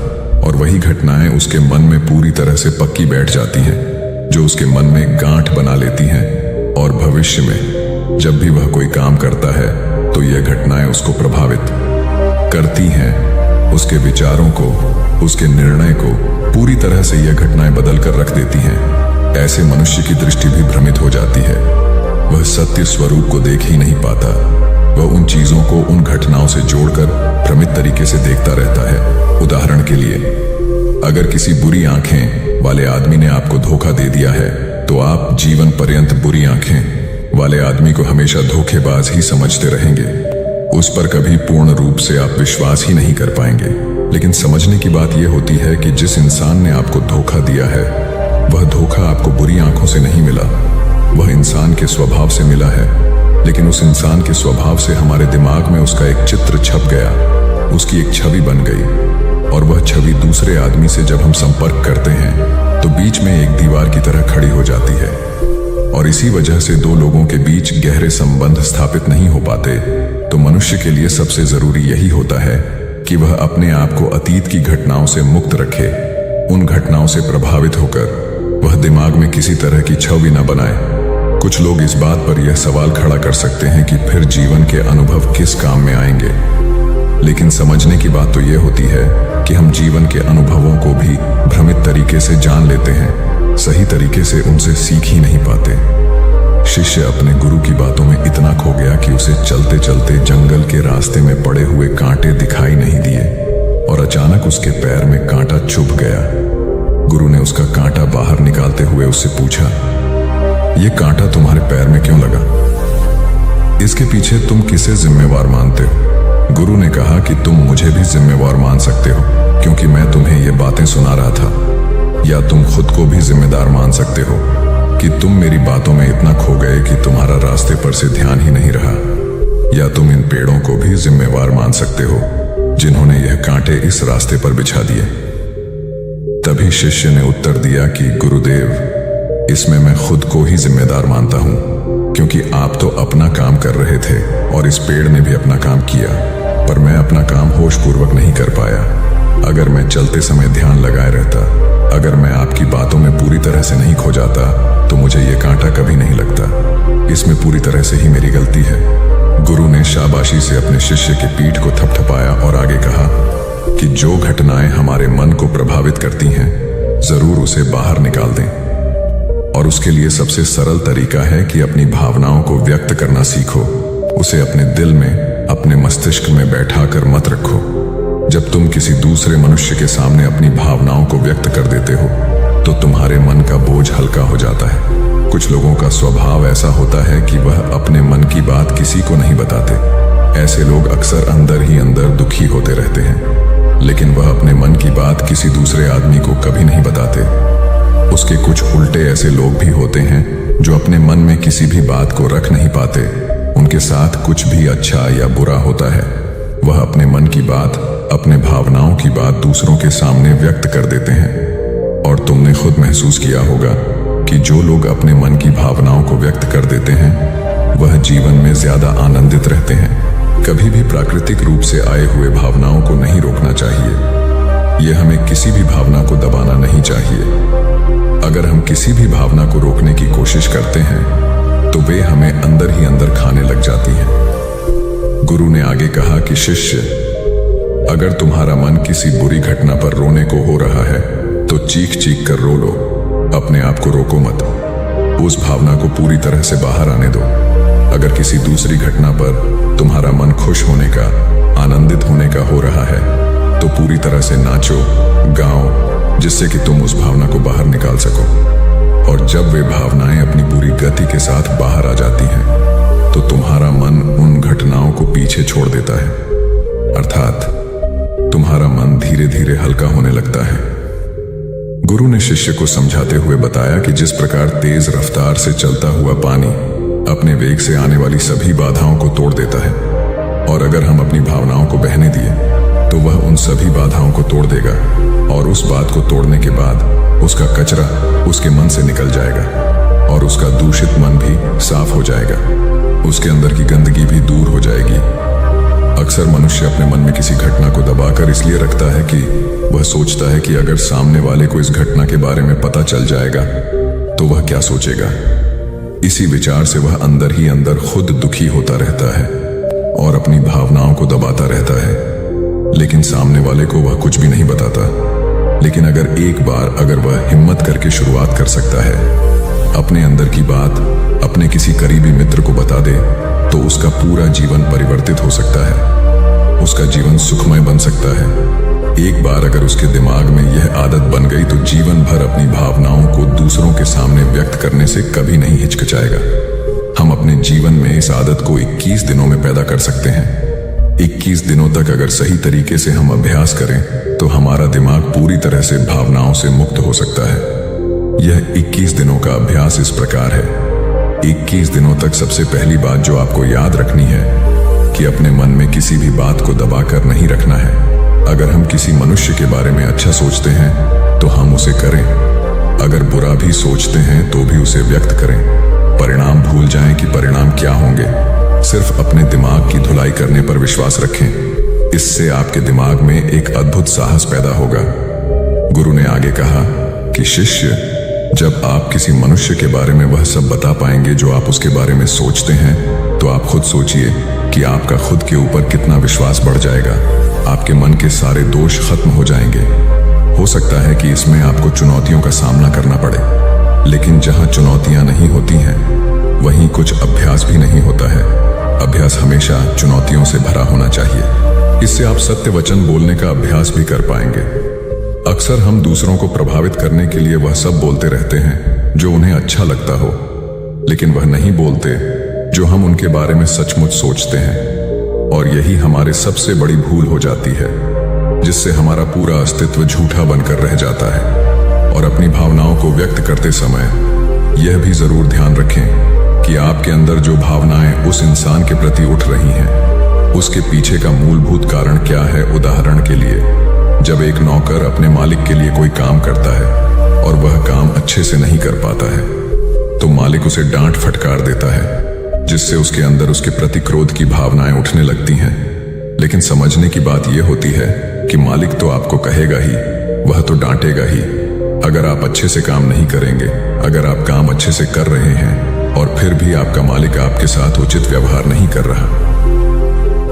और वही घटनाएं उसके मन में पूरी तरह से पक्की बैठ जाती हैं, जो उसके मन में गांठ बना लेती हैं। और भविष्य में जब भी वह कोई काम करता है तो यह घटनाएं उसको प्रभावित करती हैं। उसके विचारों को, उसके निर्णय को पूरी तरह से यह घटनाएं बदल कर रख देती हैं। ऐसे मनुष्य की दृष्टि भी भ्रमित हो जाती है। वह सत्य स्वरूप को देख ही नहीं पाता। वह उन चीजों को उन घटनाओं से जोड़कर भ्रमित तरीके से देखता रहता है। उदाहरण के लिए, अगर किसी बुरी आंखें वाले आदमी ने आपको धोखा दे दिया है तो आप जीवन पर्यंत बुरी आंखें वाले आदमी को हमेशा धोखेबाज ही समझते रहेंगे। उस पर कभी पूर्ण रूप से आप विश्वास ही नहीं कर पाएंगे। लेकिन समझने की बात यह होती है कि जिस इंसान ने आपको धोखा दिया है वह धोखा आपको बुरी आंखों से नहीं मिला, वह इंसान के स्वभाव से मिला है। लेकिन उस इंसान के स्वभाव से हमारे दिमाग में उसका एक चित्र छप गया, उसकी एक छवि बन गई, और वह छवि दूसरे आदमी से जब हम संपर्क करते हैं तो बीच में एक दीवार की तरह खड़ी हो जाती है, और इसी वजह से दो लोगों के बीच गहरे संबंध स्थापित नहीं हो पाते। तो मनुष्य के लिए सबसे जरूरी यही होता है कि वह अपने आप को अतीत की घटनाओं से मुक्त रखे। उन घटनाओं से प्रभावित होकर वह दिमाग में किसी तरह की छवि न बनाए। कुछ लोग इस बात पर यह सवाल खड़ा कर सकते हैं कि फिर जीवन के अनुभव किस काम में आएंगे। लेकिन समझने की बात तो यह होती है कि हम जीवन के अनुभवों को भी भ्रमित तरीके से जान लेते हैं, सही तरीके से उनसे सीख ही नहीं पाते। शिष्य अपने गुरु की बातों में इतना खो गया कि उसे चलते चलते जंगल के रास्ते में पड़े हुए कांटे दिखाई नहीं दिए, और अचानक उसके पैर में कांटा चुभ गया। गुरु ने उसका कांटा बाहर निकालते हुए उससे पूछा, यह कांटा तुम्हारे पैर में क्यों लगा? इसके पीछे तुम किसे जिम्मेवार मानते हो? गुरु ने कहा कि तुम मुझे भी जिम्मेवार मान सकते हो, क्योंकि मैं तुम्हें ये बातें सुना रहा था। या तुम खुद को भी जिम्मेदार मान सकते हो कि तुम मेरी बातों में इतना खो गए कि तुम्हारा रास्ते पर से ध्यान ही नहीं रहा। या तुम इन पेड़ों को भी जिम्मेवार मान सकते हो जिन्होंने यह कांटे इस रास्ते पर बिछा दिए। तभी शिष्य ने उत्तर दिया कि गुरुदेव, इसमें मैं खुद को ही जिम्मेदार मानता हूं, क्योंकि आप तो अपना काम कर रहे थे और इस पेड़ ने भी अपना काम किया, पर मैं अपना काम होशपूर्वक नहीं कर पाया। अगर मैं चलते समय ध्यान लगाए रहता शाबाशी से अपने शिष्य की पीठ को थपथपाया और आगे कहा कि जो घटनाएं हमारे मन को प्रभावित करती हैं, जरूर उसे बाहर निकाल दें। और उसके लिए सबसे सरल तरीका है कि अपनी भावनाओं को व्यक्त करना सीखो। उसे अपने दिल में, अपने मस्तिष्क में बैठाकर मत रखो। जब तुम किसी दूसरे मनुष्य के सामने अपनी भावनाओं को व्यक्त कर देते हो तो तुम्हारे मन का बोझ हल्का हो जाता है। कुछ लोगों का स्वभाव ऐसा होता है कि वह अपने मन की बात किसी को नहीं बताते। ऐसे लोग अक्सर अंदर ही अंदर दुखी होते रहते हैं, लेकिन वह अपने मन की बात किसी दूसरे आदमी को कभी नहीं बताते। उसके कुछ उल्टे ऐसे लोग भी होते हैं जो अपने मन में किसी भी बात को रख नहीं पाते। उनके साथ कुछ भी अच्छा या बुरा होता है, वह अपने मन की बात, अपने भावनाओं की बात दूसरों के सामने व्यक्त कर देते हैं। और तुमने खुद महसूस किया होगा कि जो लोग अपने मन की भावनाओं को व्यक्त कर देते हैं वह जीवन में ज्यादा आनंदित रहते हैं। कभी भी प्राकृतिक रूप से आए हुए भावनाओं को नहीं रोकना चाहिए। यह हमें किसी भी भावना को दबाना नहीं चाहिए। अगर हम किसी भी भावना को रोकने की कोशिश करते हैं तो वे हमें अंदर ही अंदर खाने लग जाती हैं। गुरु ने आगे कहा कि शिष्य, अगर तुम्हारा मन किसी बुरी घटना पर रोने को हो रहा है तो चीख चीख कर रो लो, अपने आप को रोको मत। उस भावना को पूरी तरह से बाहर आने दो। अगर किसी दूसरी घटना पर तुम्हारा मन खुश होने का, आनंदित होने का हो रहा है तो पूरी तरह से नाचो, गाओ, जिससे कि तुम उस भावना को बाहर निकाल सको। और जब वे भावनाएं अपनी पूरी गति के साथ बाहर आ जाती हैं तो तुम्हारा मन उन घटनाओं को पीछे छोड़ देता है, अर्थात तुम्हारा मन धीरे धीरे हल्का होने लगता है। गुरु ने शिष्य को समझाते हुए बताया कि जिस प्रकार तेज रफ्तार से चलता हुआ पानी अपने वेग से आने वाली सभी बाधाओं को तोड़ देता है, और अगर हम अपनी भावनाओं को बहने दिए तो वह उन सभी बाधाओं को तोड़ देगा, और उस बात को तोड़ने के बाद उसका कचरा उसके मन से निकल जाएगा और उसका दूषित मन भी साफ हो जाएगा। उसके अंदर की गंदगी भी दूर हो जाएगी। अक्सर मनुष्य अपने मन में किसी घटना को दबाकर इसलिए रखता है कि वह सोचता है कि अगर सामने वाले को इस घटना के बारे में पता चल जाएगा तो वह क्या सोचेगा। इसी विचार से वह अंदर ही अंदर खुद दुखी होता रहता है और अपनी भावनाओं को दबाता रहता है, लेकिन सामने वाले को वह कुछ भी नहीं बताता। लेकिन अगर वह हिम्मत करके शुरुआत कर सकता है, अपने अंदर की बात अपने किसी करीबी मित्र को बता दे, तो उसका पूरा जीवन परिवर्तित हो सकता है। उसका जीवन सुखमय बन सकता है। एक बार अगर उसके दिमाग में यह आदत बन गई तो जीवन भर अपनी भावनाओं को दूसरों के सामने व्यक्त करने से कभी नहीं हिचकिचाएगा। हम अपने जीवन में इस आदत को 21 दिनों में पैदा कर सकते हैं। 21 दिनों तक अगर सही तरीके से हम अभ्यास करें तो हमारा दिमाग पूरी तरह से भावनाओं से मुक्त हो सकता है। यह 21 दिनों का अभ्यास इस प्रकार है। 21 दिनों तक सबसे पहली बात जो आपको याद रखनी है कि अपने मन में किसी भी बात को दबाकर नहीं रखना है। अगर हम किसी मनुष्य के बारे में अच्छा सोचते हैं तो हम उसे करें, अगर बुरा भी सोचते हैं तो भी उसे व्यक्त करें। परिणाम भूल जाएं कि परिणाम क्या होंगे। सिर्फ अपने दिमाग की धुलाई करने पर विश्वास रखें। इससे आपके दिमाग में एक अद्भुत साहस पैदा होगा। गुरु ने आगे कहा कि शिष्य, जब आप किसी मनुष्य के बारे में वह सब बता पाएंगे जो आप उसके बारे में सोचते हैं, तो आप खुद सोचिए कि आपका खुद के ऊपर कितना विश्वास बढ़ जाएगा। आपके मन के सारे दोष खत्म हो जाएंगे। हो सकता है कि इसमें आपको चुनौतियों का सामना करना पड़े, लेकिन जहां चुनौतियां नहीं होती हैं वहीं कुछ अभ्यास भी नहीं होता है। अभ्यास हमेशा चुनौतियों से भरा होना चाहिए। इससे आप सत्य वचन बोलने का अभ्यास भी कर पाएंगे। अक्सर हम दूसरों को प्रभावित करने के लिए वह सब बोलते रहते हैं जो उन्हें अच्छा लगता हो, लेकिन वह नहीं बोलते जो हम उनके बारे में सचमुच सोचते हैं। और यही हमारे सबसे बड़ी भूल हो जाती है, जिससे हमारा पूरा अस्तित्व झूठा बनकर रह जाता है। और अपनी भावनाओं को व्यक्त करते समय यह भी जरूर ध्यान रखें कि आपके अंदर जो भावनाएं उस इंसान के प्रति उठ रही हैं, उसके पीछे का मूलभूत कारण क्या है। उदाहरण के लिए, जब एक नौकर अपने मालिक के लिए कोई काम करता है और वह काम अच्छे से नहीं कर पाता है, तो मालिक उसे डांट फटकार देता है, जिससे उसके अंदर उसके प्रति क्रोध की भावनाएं उठने लगती हैं। लेकिन समझने की बात यह होती है कि मालिक तो आपको कहेगा ही, वह तो डांटेगा ही। अगर आप अच्छे से काम नहीं करेंगे, अगर आप काम अच्छे से कर रहे हैं और फिर भी आपका मालिक आपके साथ उचित व्यवहार नहीं कर रहा,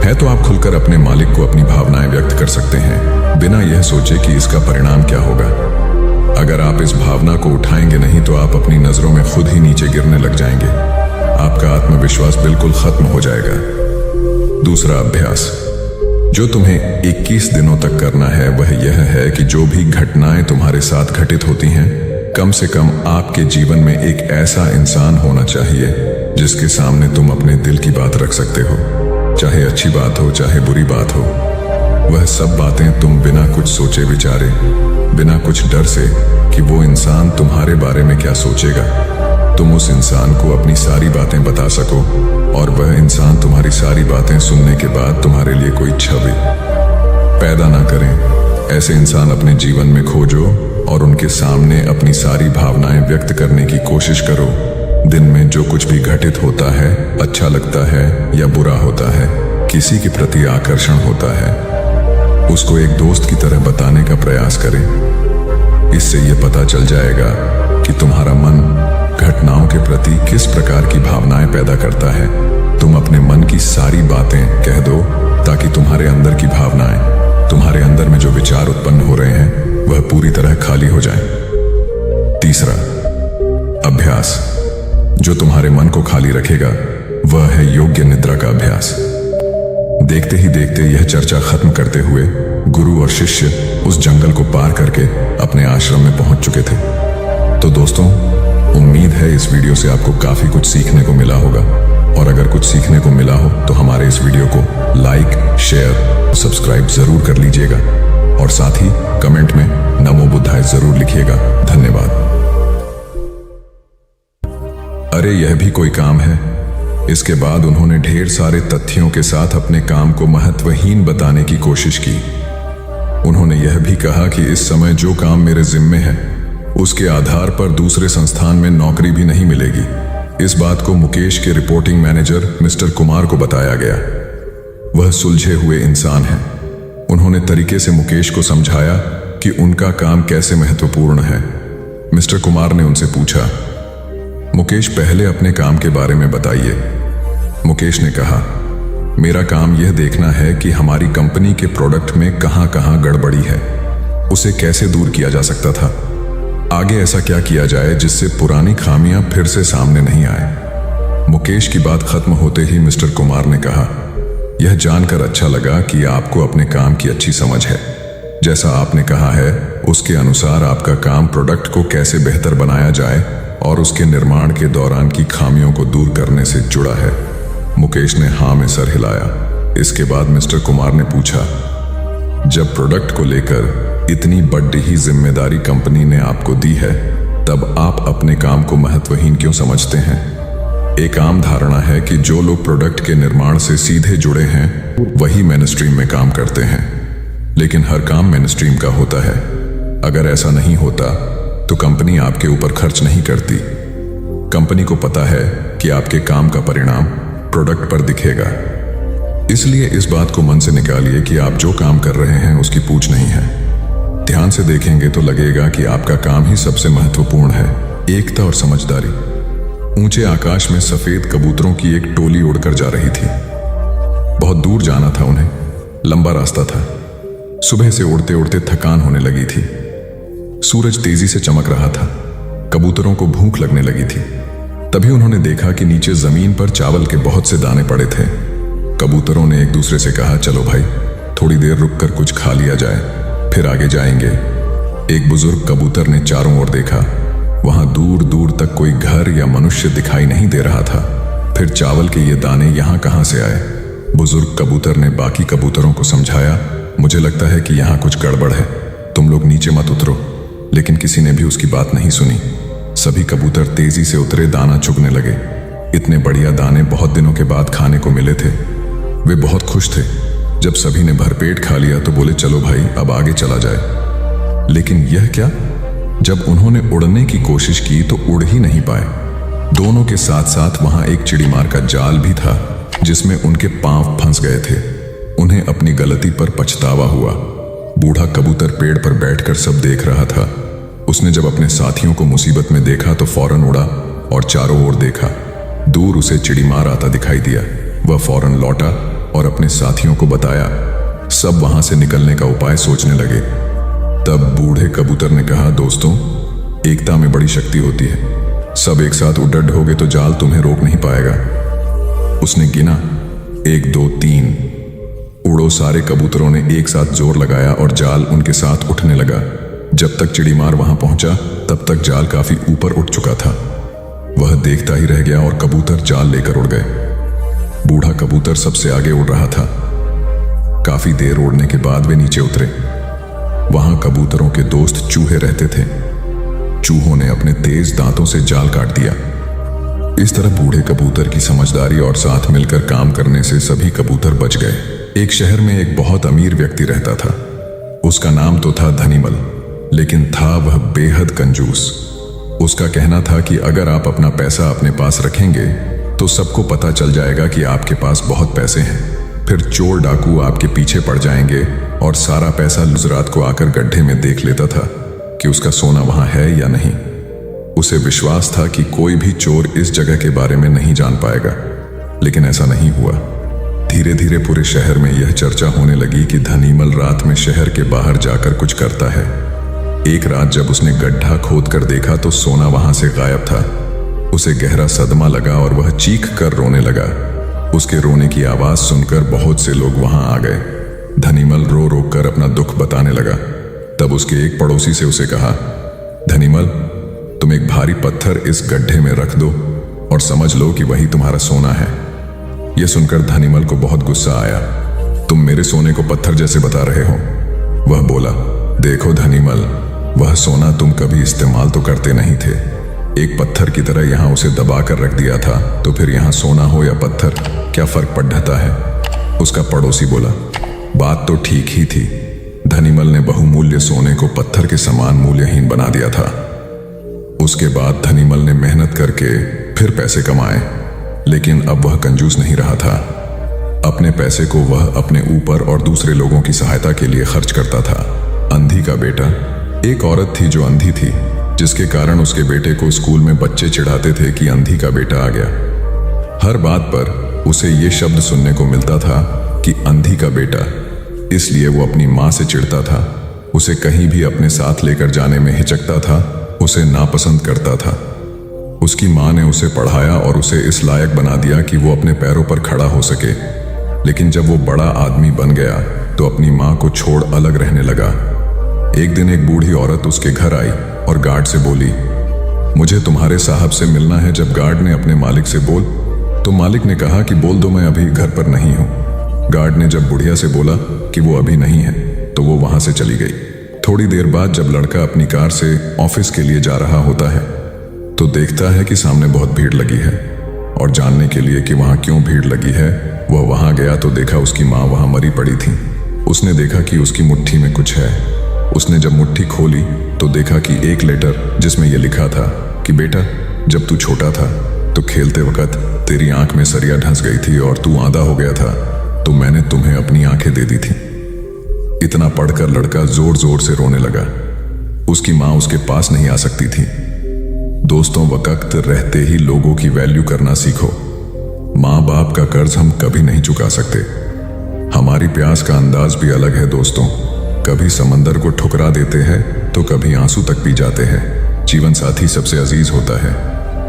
है तो आप खुलकर अपने मालिक को अपनी भावनाएं व्यक्त कर सकते हैं, बिना यह सोचे कि इसका परिणाम क्या होगा। अगर आप इस भावना को उठाएंगे नहीं तो आप अपनी नजरों में खुद ही नीचे गिरने लग जाएंगे। आपका आत्मविश्वास बिल्कुल खत्म हो जाएगा। दूसरा अभ्यास जो तुम्हें 21 दिनों तक करना है वह यह है कि जो भी घटनाएं तुम्हारे साथ घटित होती हैं, कम से कम आपके जीवन में एक ऐसा इंसान होना चाहिए जिसके सामने तुम अपने दिल की बात रख सकते हो। चाहे अच्छी बात हो चाहे बुरी बात हो, वह सब बातें तुम बिना कुछ सोचे विचारे, बिना कुछ डर से कि वो इंसान तुम्हारे बारे में क्या सोचेगा, तुम उस इंसान को अपनी सारी बातें बता सको और वह इंसान तुम्हारी सारी बातें सुनने के बाद तुम्हारे लिए कोई छवि पैदा ना करें। ऐसे इंसान अपने जीवन में खोजो और उनके सामने अपनी सारी भावनाएं व्यक्त करने की कोशिश करो। दिन में जो कुछ भी घटित होता है, अच्छा लगता है या बुरा होता है, किसी के प्रति आकर्षण होता है, उसको एक दोस्त की तरह बताने का प्रयास करें। इससे यह पता चल जाएगा कि तुम्हारा मन घटनाओं के प्रति किस प्रकार की भावनाएं पैदा करता है। तुम अपने मन की सारी बातें कह दो ताकि तुम्हारे अंदर की भावनाएं, तुम्हारे अंदर में जो विचार उत्पन्न हो रहे हैं वह पूरी तरह खाली हो जाएं। तीसरा अभ्यास जो तुम्हारे मन को खाली रखेगा वह है योग्य निद्रा का अभ्यास। देखते ही देखते यह चर्चा खत्म करते हुए गुरु और शिष्य उस जंगल को पार करके अपने आश्रम में पहुंच चुके थे। तो दोस्तों, उम्मीद है इस वीडियो से आपको काफी कुछ सीखने को मिला होगा, और अगर कुछ सीखने को मिला हो तो हमारे इस वीडियो को लाइक, शेयर और सब्सक्राइब जरूर कर लीजिएगा, और साथ ही कमेंट में नमो बुद्धाय जरूर लिखिएगा। धन्यवाद। अरे यह भी कोई काम है। इसके बाद उन्होंने ढेर सारे तथ्यों के साथ अपने काम को महत्वहीन बताने की कोशिश की। उन्होंने यह भी कहा कि इस समय जो काम मेरे जिम्मे है उसके आधार पर दूसरे संस्थान में नौकरी भी नहीं मिलेगी। इस बात को मुकेश के रिपोर्टिंग मैनेजर मिस्टर कुमार को बताया गया। वह सुलझे हुए इंसान हैं। उन्होंने तरीके से मुकेश को समझाया कि उनका काम कैसे महत्वपूर्ण है। मिस्टर कुमार ने उनसे पूछा, मुकेश पहले अपने काम के बारे में बताइए। मुकेश ने कहा, मेरा काम यह देखना है कि हमारी कंपनी के प्रोडक्ट में कहां कहां गड़बड़ी है, उसे कैसे दूर किया जा सकता था, आगे ऐसा क्या किया जाए जिससे पुरानी खामियां फिर से सामने नहीं आए। मुकेश की बात खत्म होते ही मिस्टर कुमार ने कहा, यह जानकर अच्छा लगा कि आपको अपने काम की अच्छी समझ है। जैसा आपने कहा है उसके अनुसार आपका काम प्रोडक्ट को कैसे बेहतर बनाया जाए और उसके निर्माण के दौरान की खामियों को दूर करने से जुड़ा है। मुकेश ने हाँ में सर हिलाया। इसके बाद मिस्टर कुमार ने पूछा, जब प्रोडक्ट को लेकर इतनी बड़ी ही जिम्मेदारी कंपनी ने आपको दी है तब आप अपने काम को महत्वहीन क्यों समझते हैं? एक आम धारणा है कि जो लोग प्रोडक्ट के निर्माण से सीधे जुड़े हैं वही मेनस्ट्रीम में काम करते हैं, लेकिन हर काम मेनस्ट्रीम का होता है। अगर ऐसा नहीं होता तो कंपनी आपके ऊपर खर्च नहीं करती। कंपनी को पता है कि आपके काम का परिणाम प्रोडक्ट पर दिखेगा। इसलिए इस बात को मन से निकालिए कि आप जो काम कर रहे हैं उसकी पूछ नहीं है। ध्यान से देखेंगे तो लगेगा कि आपका काम ही सबसे महत्वपूर्ण है। एकता और समझदारी। ऊंचे आकाश में सफेद कबूतरों की एक टोली उड़कर जा रही थी। बहुत दूर जाना था उन्हें, लंबा रास्ता था। सुबह से उड़ते उड़ते थकान होने लगी थी। सूरज तेजी से चमक रहा था। कबूतरों को भूख लगने लगी थी। तभी उन्होंने देखा कि नीचे जमीन पर चावल के बहुत से दाने पड़े थे। कबूतरों ने एक दूसरे से कहा, चलो भाई थोड़ी देर रुककर कुछ खा लिया जाए, फिर आगे जाएंगे। एक बुजुर्ग कबूतर ने चारों ओर देखा। वहां दूर दूर तक कोई घर या मनुष्य दिखाई नहीं दे रहा था। फिर चावल के ये दाने यहां कहां से आए? बुजुर्ग कबूतर ने बाकी कबूतरों को समझाया, मुझे लगता है कि यहां कुछ गड़बड़ है, तुम लोग नीचे मत उतरो। लेकिन किसी ने भी उसकी बात नहीं सुनी। सभी कबूतर तेजी से उतरे, दाना चुगने लगे। इतने बढ़िया दाने बहुत दिनों के बाद खाने को मिले थे। वे बहुत खुश थे। जब सभी ने भरपेट खा लिया तो बोले, चलो भाई अब आगे चला जाए। लेकिन यह क्या? जब उन्होंने उड़ने की कोशिश की तो उड़ ही नहीं पाए। दोनों के साथ साथ वहां एक चिड़ीमार का जाल भी था जिसमें उनके पांव फंस गए थे। उन्हें अपनी गलती पर पछतावा हुआ। बूढ़ा कबूतर पेड़ पर बैठकर सब देख रहा था। उसने जब अपने साथियों को मुसीबत में देखा तो फौरन उड़ा और चारों ओर देखा। दूर उसे चिड़ीमार आता दिखाई दिया। वह फौरन लौटा और अपने साथियों को बताया। सब वहां से निकलने का उपाय सोचने लगे। तब बूढ़े कबूतर ने कहा, दोस्तों, एकता में बड़ी शक्ति होती है। सब एक साथ उड़ड होगे तो जाल तुम्हें रोक नहीं पाएगा। उसने गिना, 1 2 3। उड़ो सारे कबूतरों ने एक साथ जोर लगाया और जाल उनके साथ उठने लगा। जब तक चिड़ीमार वहां पहुंचा तब तक जाल काफी ऊपर उठ चुका था। वह देखता ही रह गया और कबूतर जाल लेकर उड़ गए। बूढ़ा कबूतर सबसे आगे उड़ रहा था। काफी देर उड़ने के बाद वे नीचे उतरे। वहां कबूतरों के दोस्त चूहे रहते थे। चूहों ने अपने तेज दांतों से जाल काट दिया। इस तरह बूढ़े कबूतर की समझदारी और साथ मिलकर काम करने से सभी कबूतर बच गए। एक शहर में एक बहुत अमीर व्यक्ति रहता था। उसका नाम तो था धनीमल, लेकिन था वह बेहद कंजूस। उसका कहना था कि अगर आप अपना पैसा अपने पास रखेंगे तो सबको पता चल जाएगा कि आपके पास बहुत पैसे हैं। फिर चोर डाकू आपके पीछे पड़ जाएंगे और सारा पैसा गुजरात को आकर गड्ढे में देख लेता था कि उसका सोना वहां है या नहीं। उसे विश्वास था कि कोई भी चोर इस जगह के बारे में नहीं जान पाएगा, लेकिन ऐसा नहीं हुआ। धीरे धीरे पूरे शहर में यह चर्चा होने लगी कि धनीमल रात में शहर के बाहर जाकर कुछ करता है। एक रात जब उसने गड्ढा खोद कर देखा तो सोना वहां से गायब था। उसे गहरा सदमा लगा और वह चीख कर रोने लगा। उसके रोने की आवाज सुनकर बहुत से लोग वहां आ गए। धनीमल रो रो कर अपना दुख बताने लगा। तब उसके एक पड़ोसी से उसे कहा, धनीमल, तुम एक भारी पत्थर इस गड्ढे में रख दो और समझ लो कि वही तुम्हारा सोना है। यह सुनकर धनीमल को बहुत गुस्सा आया। तुम मेरे सोने को पत्थर जैसे बता रहे हो। वह बोला, देखो धनीमल, वह सोना तुम कभी इस्तेमाल तो करते नहीं थे। एक पत्थर की तरह यहां उसे दबा कर रख दिया था, तो फिर यहां सोना हो या पत्थर, क्या फर्क पड़ जाता है? उसका पड़ोसी बोला, बात तो ठीक ही थी। धनीमल ने बहुमूल्य सोने को पत्थर के समान मूल्यहीन बना दिया था। उसके बाद धनीमल ने मेहनत करके फिर पैसे कमाए, लेकिन अब वह कंजूस नहीं रहा था। अपने पैसे को वह अपने ऊपर और दूसरे लोगों की सहायता के लिए खर्च करता था। अंधी का बेटा। एक औरत थी जो अंधी थी, जिसके कारण उसके बेटे को स्कूल में बच्चे चिढ़ाते थे कि अंधी का बेटा आ गया। हर बात पर उसे ये शब्द सुनने को मिलता था कि अंधी का बेटा। इसलिए वो अपनी माँ से चिढ़ता था। उसे कहीं भी अपने साथ लेकर जाने में हिचकता था, उसे नापसंद करता था। उसकी माँ ने उसे पढ़ाया और उसे इस लायक बना दिया कि वो अपने पैरों पर खड़ा हो सके। लेकिन जब वो बड़ा आदमी बन गया तो अपनी माँ को छोड़ अलग रहने लगा। एक दिन एक बूढ़ी औरत उसके घर आई और गार्ड से बोली, मुझे तुम्हारे साहब से मिलना है। जब गार्ड ने अपने मालिक से बोल, तो मालिक ने कहा कि बोल दो मैं अभी घर पर नहीं हूँ। गार्ड ने जब बुढ़िया से बोला कि वो अभी नहीं है, तो वो वहां से चली गई। थोड़ी देर बाद जब लड़का अपनी कार से ऑफिस के लिए जा रहा होता है तो देखता है कि सामने बहुत भीड़ लगी है, और जानने के लिए कि वहां क्यों भीड़ लगी है वह वहां गया तो देखा उसकी माँ वहां मरी पड़ी थी। उसने देखा कि उसकी मुट्ठी में कुछ है। उसने जब मुट्ठी खोली तो देखा कि एक लेटर जिसमें यह लिखा था कि बेटा, जब तू छोटा था तो खेलते वक्त तेरी आंख में सरिया ढंस गई थी और तू आंधा हो गया था, तो मैंने तुम्हें अपनी आंखें दे दी थी। इतना पढ़कर लड़का जोर जोर से रोने लगा। उसकी माँ उसके पास नहीं आ सकती थी। दोस्तों, वक्त रहते ही लोगों की वैल्यू करना सीखो। माँ बाप का कर्ज हम कभी नहीं चुका सकते। हमारी प्यास का अंदाज भी अलग है दोस्तों। कभी समंदर को ठुकरा देते हैं तो कभी आंसू तक पी जाते हैं। जीवन साथी सबसे अजीज होता है।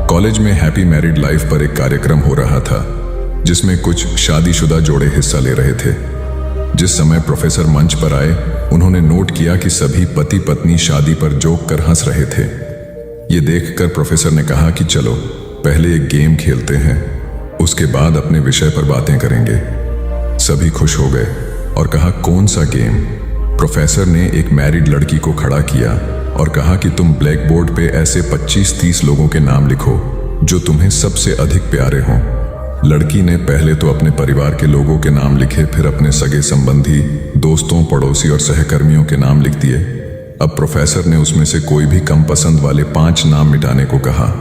कॉलेज में हैप्पी मैरिड लाइफ पर एक कार्यक्रम हो रहा था, जिसमें कुछ शादीशुदा जोड़े हिस्सा ले रहे थे। जिस समय प्रोफेसर मंच पर आए, उन्होंने नोट किया कि सभी पति पत्नी शादी पर जोक कर हंस रहे थे। ये देखकर प्रोफेसर ने कहा कि चलो पहले एक गेम खेलते हैं, उसके बाद अपने विषय पर बातें करेंगे। सभी खुश हो गए और कहा, कौन सा गेम? प्रोफेसर ने एक मैरिड लड़की को खड़ा किया और कहा कि तुम ब्लैक बोर्ड पे ऐसे 25-30 लोगों के नाम लिखो जो तुम्हें सबसे अधिक प्यारे हों। लड़की ने पहले तो अपने परिवार के लोगों के नाम लिखे, फिर अपने सगे संबंधी, दोस्तों, पड़ोसी और सहकर्मियों के नाम लिख दिए। अब प्रोफेसर ने उसमें से कोई भी कम पसंद वाले 5 नाम मिटाने को कहा।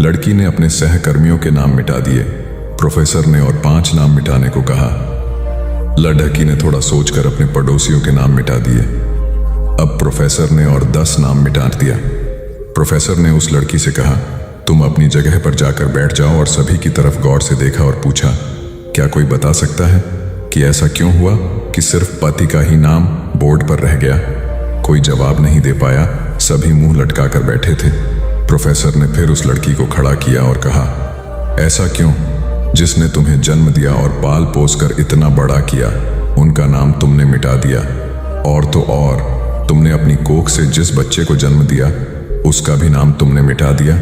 लड़की ने अपने सहकर्मियों के नाम मिटा दिए। प्रोफेसर ने और 5 नाम मिटाने को कहा। लड़की ने थोड़ा सोचकर अपने पड़ोसियों के नाम मिटा दिए। अब प्रोफेसर ने और 10 नाम मिटा दिया। प्रोफेसर ने उस लड़की से कहा, तुम अपनी जगह पर जाकर बैठ जाओ, और सभी की तरफ गौर से देखा और पूछा, क्या कोई बता सकता है कि ऐसा क्यों हुआ कि सिर्फ पति का ही नाम बोर्ड पर रह गया। कोई जवाब नहीं दे पाया, सभी मुंह लटकाकर बैठे थे। प्रोफेसर ने फिर उस लड़की को खड़ा किया और कहा, ऐसा क्यों? जिसने तुम्हें जन्म दिया और पाल पोस कर इतना बड़ा किया, उनका नाम तुमने मिटा दिया। और तो और तुमने अपनी कोख से जिस बच्चे को जन्म दिया, उसका भी नाम तुमने मिटा दिया।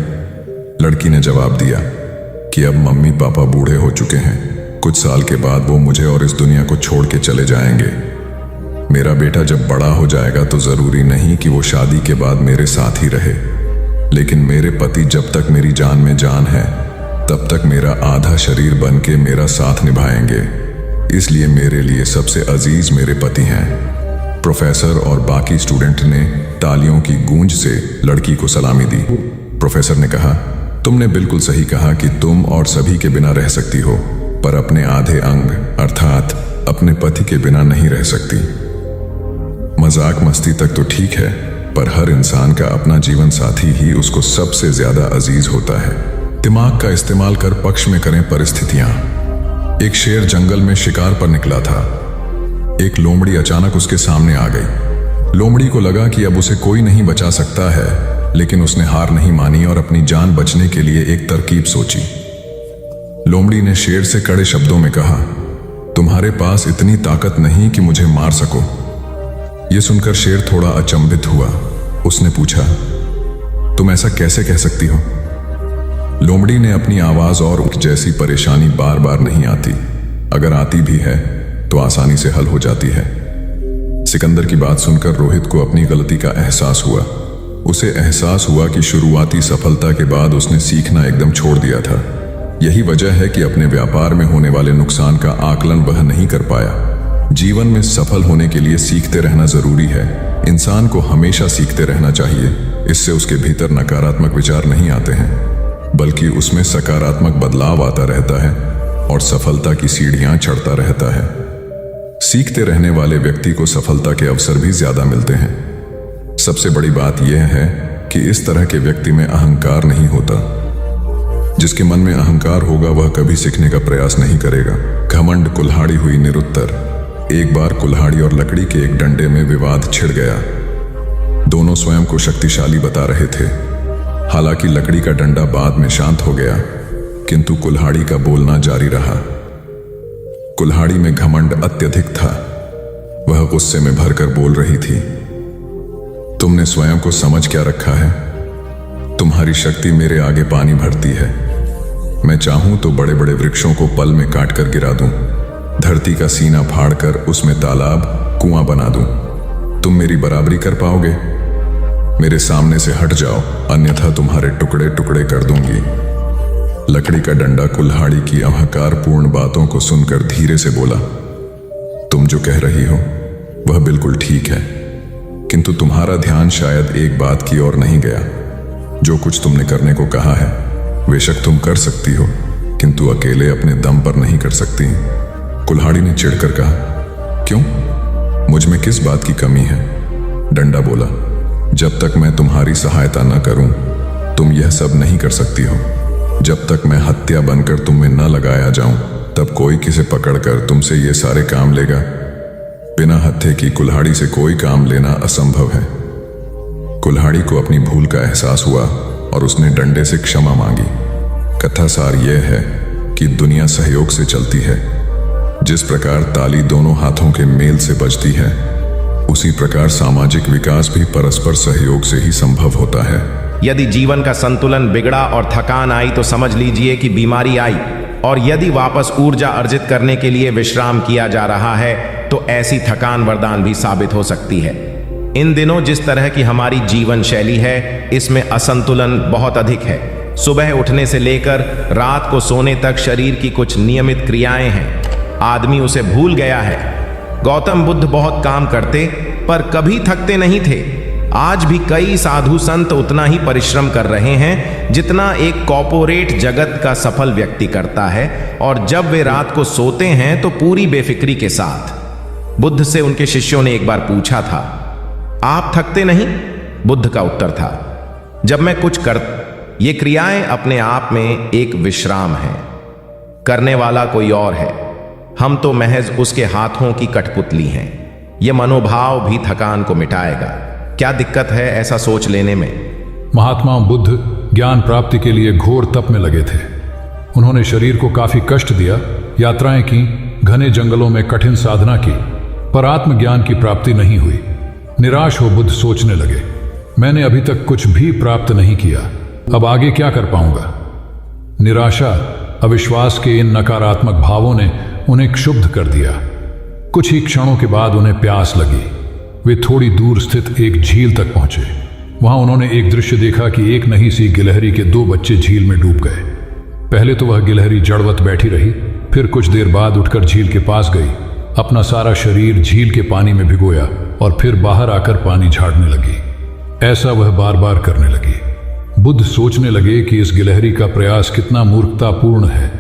लड़की ने जवाब दिया कि अब मम्मी पापा बूढ़े हो चुके हैं, कुछ साल के बाद वो मुझे और इस दुनिया को छोड़ के चले जाएंगे। मेरा बेटा जब बड़ा हो जाएगा तो जरूरी नहीं कि वो शादी के बाद मेरे साथ ही रहे, लेकिन मेरे पति जब तक मेरी जान में जान है तब तक मेरा आधा शरीर बन के मेरा साथ निभाएंगे। इसलिए मेरे लिए सबसे अजीज मेरे पति हैं। प्रोफेसर और बाकी स्टूडेंट ने तालियों की गूंज से लड़की को सलामी दी। प्रोफेसर ने कहा, तुमने बिल्कुल सही कहा कि तुम और सभी के बिना रह सकती हो, पर अपने आधे अंग अर्थात अपने पति के बिना नहीं रह सकती। मजाक मस्ती तक तो ठीक है, पर हर इंसान का अपना जीवन साथी ही उसको सबसे ज्यादा अजीज होता है। दिमाग का इस्तेमाल कर पक्ष में करें परिस्थितियां। एक शेर जंगल में शिकार पर निकला था। एक लोमड़ी अचानक उसके सामने आ गई। लोमड़ी को लगा कि अब उसे कोई नहीं बचा सकता है, लेकिन उसने हार नहीं मानी और अपनी जान बचने के लिए एक तरकीब सोची। लोमड़ी ने शेर से कड़े शब्दों में कहा, तुम्हारे पास इतनी ताकत नहीं कि मुझे मार सको। यह सुनकर शेर थोड़ा अचंभित हुआ। उसने पूछा, तुम ऐसा कैसे कह सकती हो? लोमड़ी ने अपनी आवाज और जैसी परेशानी बार बार नहीं आती, अगर आती भी है तो आसानी से हल हो जाती है। सिकंदर की बात सुनकर रोहित को अपनी गलती का एहसास हुआ। उसे एहसास हुआ कि शुरुआती सफलता के बाद उसने सीखना एकदम छोड़ दिया था। यही वजह है कि अपने व्यापार में होने वाले नुकसान का आकलन वह नहीं कर पाया। जीवन में सफल होने के लिए सीखते रहना जरूरी है। इंसान को हमेशा सीखते रहना चाहिए। इससे उसके भीतर नकारात्मक विचार नहीं आते हैं, बल्कि उसमें सकारात्मक बदलाव आता रहता है और सफलता की सीढ़ियां चढ़ता रहता है। सीखते रहने वाले व्यक्ति को सफलता के अवसर भी ज्यादा मिलते हैं। सबसे बड़ी बात यह है कि इस तरह के व्यक्ति में अहंकार नहीं होता। जिसके मन में अहंकार होगा वह कभी सीखने का प्रयास नहीं करेगा। घमंड कुल्हाड़ी हुई निरुत्तर। एक बार कुल्हाड़ी और लकड़ी के एक डंडे में विवाद छिड़ गया। दोनों स्वयं को शक्तिशाली बता रहे थे। हालांकि लकड़ी का डंडा बाद में शांत हो गया, किंतु कुल्हाड़ी का बोलना जारी रहा। कुल्हाड़ी में घमंड अत्यधिक था। वह गुस्से में भरकर बोल रही थी, तुमने स्वयं को समझ क्या रखा है? तुम्हारी शक्ति मेरे आगे पानी भरती है। मैं चाहूं तो बड़े बड़े वृक्षों को पल में काट कर गिरा दूं, धरती का सीना फाड़कर उसमें तालाब कुआं बना दूं। तुम मेरी बराबरी कर पाओगे? मेरे सामने से हट जाओ, अन्यथा तुम्हारे टुकड़े टुकड़े कर दूंगी। लकड़ी का डंडा कुल्हाड़ी की अहंकारपूर्ण बातों को सुनकर धीरे से बोला, तुम जो कह रही हो वह बिल्कुल ठीक है, किंतु तुम्हारा ध्यान शायद एक बात की ओर नहीं गया। जो कुछ तुमने करने को कहा है बेशक तुम कर सकती हो, किंतु अकेले अपने दम पर नहीं कर सकती। कुल्हाड़ी ने चिढ़कर कहा, क्यों? मुझ में किस बात की कमी है? डंडा बोला, जब तक मैं तुम्हारी सहायता न करूं तुम यह सब नहीं कर सकती हो। जब तक मैं हत्या बनकर तुम में न लगाया जाऊं तब कोई किसे पकड़कर तुमसे ये सारे काम लेगा? बिना हत्थे की कुल्हाड़ी से कोई काम लेना असंभव है। कुल्हाड़ी को अपनी भूल का एहसास हुआ और उसने डंडे से क्षमा मांगी। कथा सार यह है कि दुनिया सहयोग से चलती है। जिस प्रकार ताली दोनों हाथों के मेल से बजती है, उसी प्रकार सामाजिक विकास भी परस्पर सहयोग से ही संभव होता है। यदि जीवन का संतुलन बिगड़ा और थकान आई तो समझ लीजिए कि बीमारी आई, और यदि वापस ऊर्जा अर्जित करने के लिए विश्राम किया जा रहा है तो ऐसी थकान वरदान भी साबित हो सकती है। इन दिनों जिस तरह की हमारी जीवन शैली है, इसमें असंतुलन बहुत अधिक है। सुबह उठने से लेकर रात को सोने तक शरीर की कुछ नियमित क्रियाएं हैं, आदमी उसे भूल गया है। गौतम बुद्ध बहुत काम करते पर कभी थकते नहीं थे। आज भी कई साधु संत उतना ही परिश्रम कर रहे हैं जितना एक कॉर्पोरेट जगत का सफल व्यक्ति करता है, और जब वे रात को सोते हैं तो पूरी बेफिक्री के साथ। बुद्ध से उनके शिष्यों ने एक बार पूछा था, आप थकते नहीं? बुद्ध का उत्तर था, जब मैं कुछ कर, ये क्रियाएं अपने आप में एक विश्राम है, करने वाला कोई और है। हम तो महज उसके हाथों की कठपुतली हैं। ये मनोभाव भी थकान को मिटाएगा। क्या दिक्कत है ऐसा सोच लेने में? महात्मा बुद्ध ज्ञान प्राप्ति के लिए घोर तप में लगे थे। उन्होंने शरीर को काफी कष्ट दिया, यात्राएं की, घने जंगलों में कठिन साधना की, पर आत्मज्ञान की प्राप्ति नहीं हुई। निराश हो बुद्ध सोचने लगे, मैंने अभी तक कुछ भी प्राप्त नहीं किया, अब आगे क्या कर पाऊंगा। निराशा, अविश्वास के इन नकारात्मक भावों ने उन्हें क्षुब्ध कर दिया। कुछ ही क्षणों के बाद उन्हें प्यास लगी। वे थोड़ी दूर स्थित एक झील तक पहुंचे। वहां उन्होंने एक दृश्य देखा कि एक नन्ही सी गिलहरी के 2 बच्चे झील में डूब गए। पहले तो वह गिलहरी जड़वत बैठी रही, फिर कुछ देर बाद उठकर झील के पास गई, अपना सारा शरीर झील के पानी में भिगोया और फिर बाहर आकर पानी झाड़ने लगी। ऐसा वह बार बार करने लगी। बुद्ध सोचने लगे कि इस गिलहरी का प्रयास कितना मूर्खतापूर्ण है।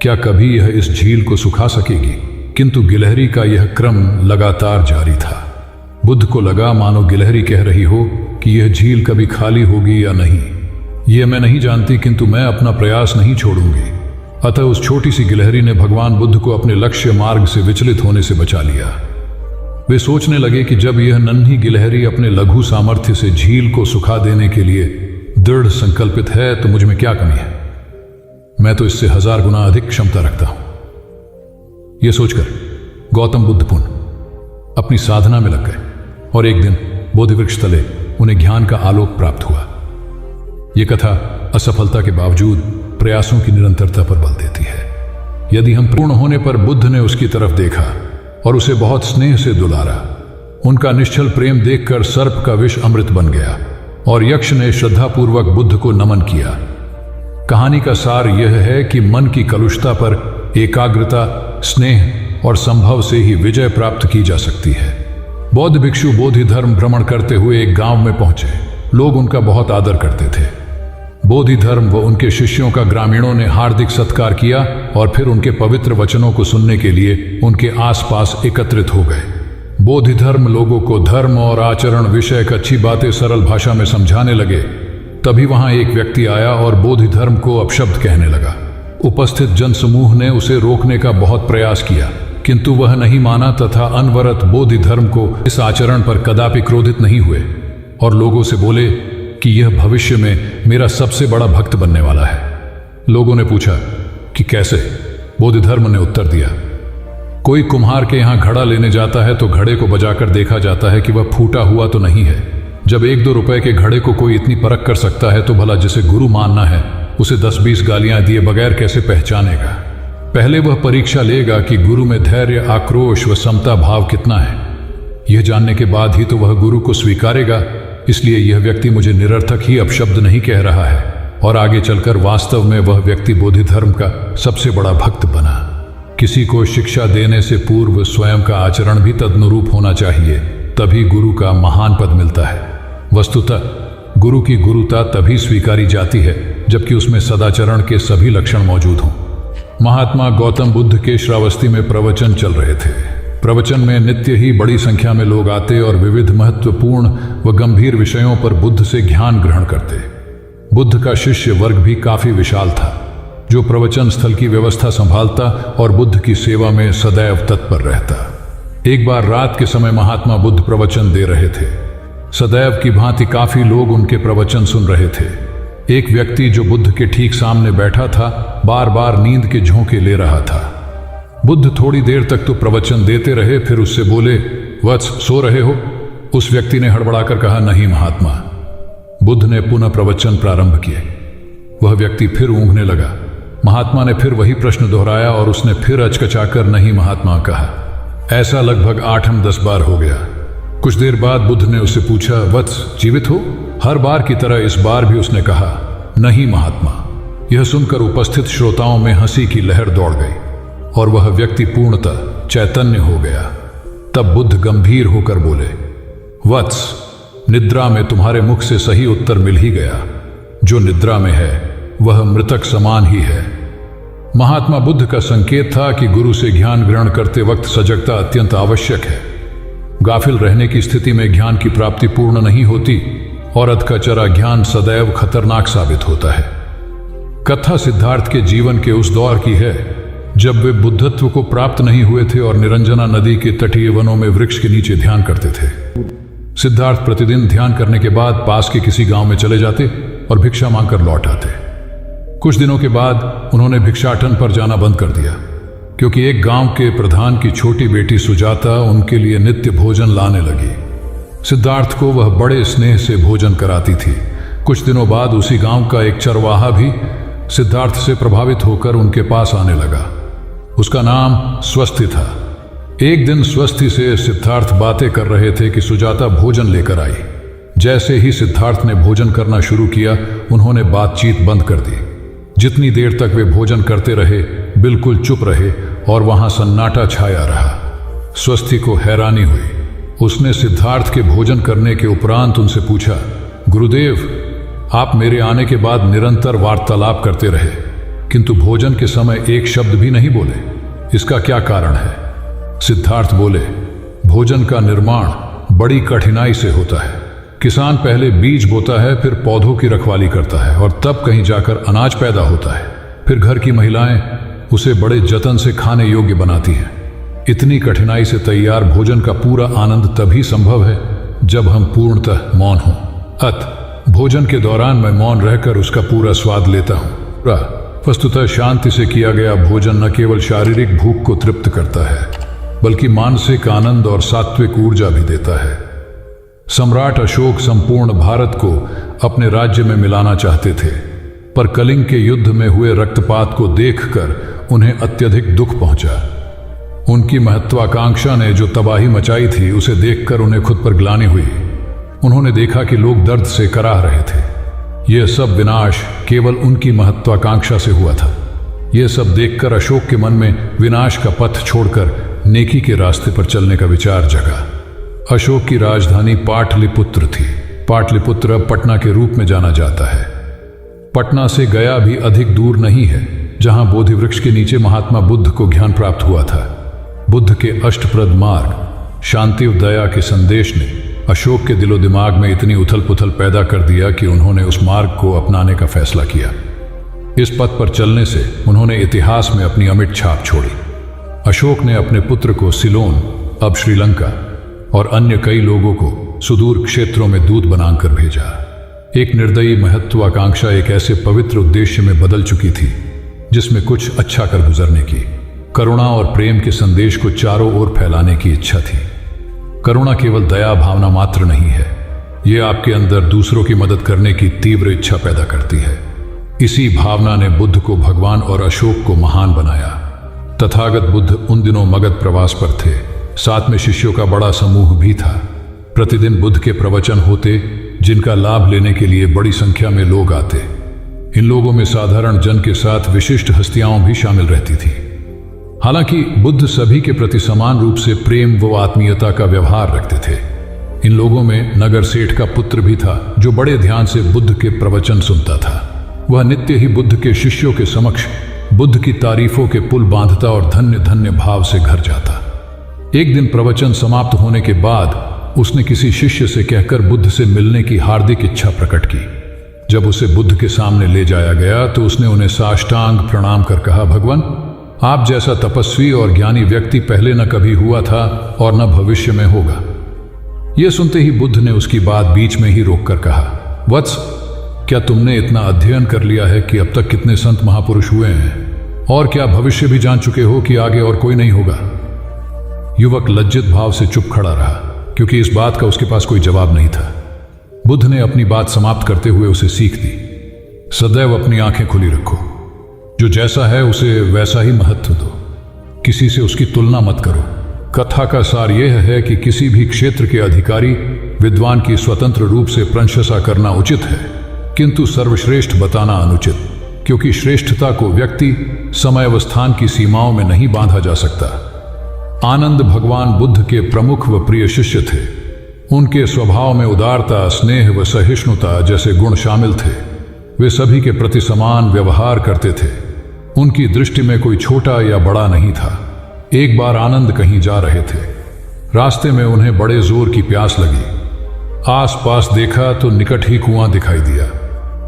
क्या कभी यह इस झील को सुखा सकेगी? किंतु गिलहरी का यह क्रम लगातार जारी था। बुद्ध को लगा मानो गिलहरी कह रही हो कि यह झील कभी खाली होगी या नहीं, यह मैं नहीं जानती, किंतु मैं अपना प्रयास नहीं छोड़ूंगी। अतः उस छोटी सी गिलहरी ने भगवान बुद्ध को अपने लक्ष्य मार्ग से विचलित होने से बचा लिया। वे सोचने लगे कि जब यह नन्ही गिलहरी अपने लघु सामर्थ्य से झील को सुखा देने के लिए दृढ़ संकल्पित है तो मुझ में क्या कमी है। मैं तो इससे 1000 गुना अधिक क्षमता रखता हूं। यह सोचकर गौतम बुद्ध पुनः अपनी साधना में लग गए और एक दिन बोधिवृक्ष तले उन्हें ज्ञान का आलोक प्राप्त हुआ। यह कथा असफलता के बावजूद प्रयासों की निरंतरता पर बल देती है। यदि हम पूर्ण होने पर बुद्ध ने उसकी तरफ देखा और उसे बहुत स्नेह से दुलारा। उनका निश्चल प्रेम देखकर सर्प का विष अमृत बन गया और यक्ष ने श्रद्धापूर्वक बुद्ध को नमन किया। कहानी का सार यह है कि मन की कलुषता पर एकाग्रता, स्नेह और संभव से ही विजय प्राप्त की जा सकती है। बौद्ध भिक्षु बोधि धर्म भ्रमण करते हुए एक गांव में पहुंचे। लोग उनका बहुत आदर करते थे। बोधि धर्म व उनके शिष्यों का ग्रामीणों ने हार्दिक सत्कार किया और फिर उनके पवित्र वचनों को सुनने के लिए उनके आसपास एकत्रित हो गए। बोधि धर्म लोगों को धर्म और आचरण विषयक अच्छी बातें सरल भाषा में समझाने लगे। तभी वहां एक व्यक्ति आया और बोधि धर्म को अपशब्द कहने लगा। उपस्थित जनसमूह ने उसे रोकने का बहुत प्रयास किया, किंतु वह नहीं माना तथा अनवरत बोधि धर्म को इस आचरण पर कदापि क्रोधित नहीं हुए और लोगों से बोले कि यह भविष्य में मेरा सबसे बड़ा भक्त बनने वाला है। लोगों ने पूछा कि कैसे? बोधि धर्म ने उत्तर दिया, कोई कुम्हार के यहां घड़ा लेने जाता है तो घड़े को बजाकर देखा जाता है कि वह फूटा हुआ तो नहीं है। जब 1-2 रुपए के घड़े को कोई इतनी परख कर सकता है तो भला जिसे गुरु मानना है उसे 10-20 गालियां दिए बगैर कैसे पहचानेगा? पहले वह परीक्षा लेगा कि गुरु में धैर्य, आक्रोश व समता भाव कितना है। यह जानने के बाद ही तो वह गुरु को स्वीकारेगा। इसलिए यह व्यक्ति मुझे निरर्थक ही अपशब्द नहीं कह रहा है और आगे चलकर वास्तव में वह व्यक्ति बोधि धर्म का सबसे बड़ा भक्त बना। किसी को शिक्षा देने से पूर्व स्वयं का आचरण भी तदनुरूप होना चाहिए, तभी गुरु का महान पद मिलता है। वस्तुतः गुरु की गुरुता तभी स्वीकारी जाती है जबकि उसमें सदाचरण के सभी लक्षण मौजूद हों। महात्मा गौतम बुद्ध के श्रावस्ती में प्रवचन चल रहे थे। प्रवचन में नित्य ही बड़ी संख्या में लोग आते और विविध महत्वपूर्ण व गंभीर विषयों पर बुद्ध से ज्ञान ग्रहण करते। बुद्ध का शिष्य वर्ग भी काफी विशाल था, जो प्रवचन स्थल की व्यवस्था संभालता और बुद्ध की सेवा में सदैव तत्पर रहता। एक बार रात के समय महात्मा बुद्ध प्रवचन दे रहे थे। सदैव की भांति काफी लोग उनके प्रवचन सुन रहे थे। एक व्यक्ति जो बुद्ध के ठीक सामने बैठा था बार बार नींद के झोंके ले रहा था। बुद्ध थोड़ी देर तक तो प्रवचन देते रहे, फिर उससे बोले, वत्स, सो रहे हो? उस व्यक्ति ने हड़बड़ाकर कहा, नहीं महात्मा। बुद्ध ने पुनः प्रवचन प्रारंभ किए। वह व्यक्ति फिर ऊँघने लगा। महात्मा ने फिर वही प्रश्न दोहराया और उसने फिर अचकचाकर नहीं महात्मा कहा। ऐसा लगभग 8-10 बार हो गया। कुछ देर बाद बुद्ध ने उससे पूछा, वत्स, जीवित हो? हर बार की तरह इस बार भी उसने कहा, नहीं महात्मा। यह सुनकर उपस्थित श्रोताओं में हंसी की लहर दौड़ गई और वह व्यक्ति पूर्णतः चैतन्य हो गया। तब बुद्ध गंभीर होकर बोले, वत्स, निद्रा में तुम्हारे मुख से सही उत्तर मिल ही गया। जो निद्रा में है वह मृतक समान ही है। महात्मा बुद्ध का संकेत था कि गुरु से ज्ञान ग्रहण करते वक्त सजगता अत्यंत आवश्यक है। गाफिल रहने की स्थिति में ज्ञान की प्राप्ति पूर्ण नहीं होती और अध का चरा ज्ञान सदैव खतरनाक साबित होता है। कथा सिद्धार्थ के जीवन के उस दौर की है जब वे बुद्धत्व को प्राप्त नहीं हुए थे और निरंजना नदी के तटीय वनों में वृक्ष के नीचे ध्यान करते थे। सिद्धार्थ प्रतिदिन ध्यान करने के बाद पास के किसी गांव में चले जाते और भिक्षा मांगकर लौट आते। कुछ दिनों के बाद उन्होंने भिक्षाटन पर जाना बंद कर दिया, क्योंकि एक गांव के प्रधान की छोटी बेटी सुजाता उनके लिए नित्य भोजन लाने लगी। सिद्धार्थ को वह बड़े स्नेह से भोजन कराती थी। कुछ दिनों बाद उसी गांव का एक चरवाहा भी सिद्धार्थ से प्रभावित होकर उनके पास आने लगा। उसका नाम स्वस्थी था। एक दिन स्वस्थी से सिद्धार्थ बातें कर रहे थे कि सुजाता भोजन लेकर आई। जैसे ही सिद्धार्थ ने भोजन करना शुरू किया, उन्होंने बातचीत बंद कर दी। जितनी देर तक वे भोजन करते रहे, बिल्कुल चुप रहे और वहां सन्नाटा छाया रहा। स्वस्थी को हैरानी हुई। उसने सिद्धार्थ के भोजन करने के उपरांत उनसे पूछा, गुरुदेव, आप मेरे आने के बाद निरंतर वार्तालाप करते रहे, किंतु भोजन के समय एक शब्द भी नहीं बोले। इसका क्या कारण है? सिद्धार्थ बोले, भोजन का निर्माण बड़ी कठिनाई से होता है। किसान पहले बीज बोता है, फिर पौधों की रखवाली करता है और तब कहीं जाकर अनाज पैदा होता है। फिर घर की महिलाएं उसे बड़े जतन से खाने योग्य बनाती हैं। इतनी कठिनाई से तैयार भोजन का पूरा आनंद तभी संभव है जब हम पूर्णतः मौन हों। भोजन के दौरान मैं मौन रहकर उसका पूरा स्वाद लेता हूँ। वस्तुतः शांति से किया गया भोजन न केवल शारीरिक भूख को तृप्त करता है, बल्कि मानसिक आनंद और सात्विक ऊर्जा भी देता है। सम्राट अशोक संपूर्ण भारत को अपने राज्य में मिलाना चाहते थे, पर कलिंग के युद्ध में हुए रक्तपात को देखकर उन्हें अत्यधिक दुख पहुंचा। उनकी महत्वाकांक्षा ने जो तबाही मचाई थी, उसे देखकर उन्हें खुद पर ग्लानि हुई। उन्होंने देखा कि लोग दर्द से कराह रहे थे। यह सब विनाश केवल उनकी महत्वाकांक्षा से हुआ था। यह सब देखकर अशोक के मन में विनाश का पथ छोड़कर नेकी के रास्ते पर चलने का विचार जगा। अशोक की राजधानी पाटलिपुत्र थी। पाटलिपुत्र अब पटना के रूप में जाना जाता है। पटना से गया भी अधिक दूर नहीं है, जहां बोधि वृक्ष के नीचे महात्मा बुद्ध को ज्ञान प्राप्त हुआ था। बुद्ध के अष्टप्रद मार्ग, शांति और दया के संदेश ने अशोक के दिलो दिमाग में इतनी उथल पुथल पैदा कर दिया कि उन्होंने उस मार्ग को अपनाने का फैसला किया। इस पथ पर चलने से उन्होंने इतिहास में अपनी अमिट छाप छोड़ी। अशोक ने अपने पुत्र को सिलोन, अब श्रीलंका, और अन्य कई लोगों को सुदूर क्षेत्रों में दूत बनाकर भेजा। एक निर्दयी महत्वाकांक्षा एक ऐसे पवित्र उद्देश्य में बदल चुकी थी जिसमें कुछ अच्छा कर गुजरने की, करुणा और प्रेम के संदेश को चारों ओर फैलाने की इच्छा थी। करुणा केवल दया भावना मात्र नहीं है, यह आपके अंदर दूसरों की मदद करने की तीव्र इच्छा पैदा करती है। इसी भावना ने बुद्ध को भगवान और अशोक को महान बनाया। तथागत बुद्ध उन दिनों मगध प्रवास पर थे। साथ में शिष्यों का बड़ा समूह भी था। प्रतिदिन बुद्ध के प्रवचन होते, जिनका लाभ लेने के लिए बड़ी संख्या में लोग आते। इन लोगों में साधारण जन के साथ विशिष्ट हस्तियां भी शामिल रहती थी। हालांकि बुद्ध सभी के प्रति समान रूप से प्रेम व आत्मीयता का व्यवहार रखते थे। इन लोगों में नगर सेठ का पुत्र भी था, जो बड़े ध्यान से बुद्ध के प्रवचन सुनता था। वह नित्य ही बुद्ध के शिष्यों के समक्ष बुद्ध की तारीफों के पुल बांधता और धन्य धन्य भाव से घर जाता। एक दिन प्रवचन समाप्त होने के बाद उसने किसी शिष्य से कहकर बुद्ध से मिलने की हार्दिक इच्छा प्रकट की। जब उसे बुद्ध के सामने ले जाया गया तो उसने उन्हें साष्टांग प्रणाम कर कहा, भगवान, आप जैसा तपस्वी और ज्ञानी व्यक्ति पहले न कभी हुआ था और न भविष्य में होगा। यह सुनते ही बुद्ध ने उसकी बात बीच में ही रोककर कहा, वत्स, क्या तुमने इतना अध्ययन कर लिया है कि अब तक कितने संत महापुरुष हुए हैं, और क्या भविष्य भी जान चुके हो कि आगे और कोई नहीं होगा? युवक लज्जित भाव से चुप खड़ा रहा, क्योंकि इस बात का उसके पास कोई जवाब नहीं था। बुद्ध ने अपनी बात समाप्त करते हुए उसे सीख दी, सदैव अपनी आंखें खुली रखो। जो जैसा है उसे वैसा ही महत्व दो, किसी से उसकी तुलना मत करो। कथा का सार यह है कि किसी भी क्षेत्र के अधिकारी विद्वान की स्वतंत्र रूप से प्रशंसा करना उचित है, किंतु सर्वश्रेष्ठ बताना अनुचित, क्योंकि श्रेष्ठता को व्यक्ति, समय व स्थान की सीमाओं में नहीं बांधा जा सकता। आनंद भगवान बुद्ध के प्रमुख व प्रिय शिष्य थे। उनके स्वभाव में उदारता, स्नेह व सहिष्णुता जैसे गुण शामिल थे। वे सभी के प्रति समान व्यवहार करते थे। उनकी दृष्टि में कोई छोटा या बड़ा नहीं था। एक बार आनंद कहीं जा रहे थे। रास्ते में उन्हें बड़े जोर की प्यास लगी। आसपास देखा तो निकट ही कुआं दिखाई दिया।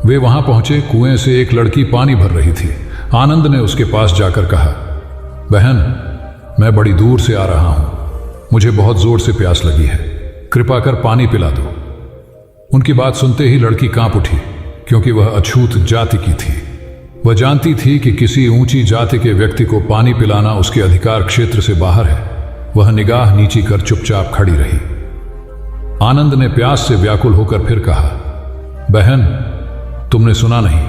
वे वहां पहुंचे। कुएं से एक लड़की पानी भर रही थी। आनंद ने उसके पास जाकर कहा, बहन, मैं बड़ी दूर से आ रहा हूं, मुझे बहुत जोर से प्यास लगी है, कृपा कर पानी पिला दो। उनकी बात सुनते ही लड़की कांप उठी, क्योंकि वह अछूत जाति की थी। वह जानती थी कि किसी ऊंची जाति के व्यक्ति को पानी पिलाना उसके अधिकार क्षेत्र से बाहर है। वह निगाह नीची कर चुपचाप खड़ी रही। आनंद ने प्यास से व्याकुल होकर फिर कहा, बहन, तुमने सुना नहीं,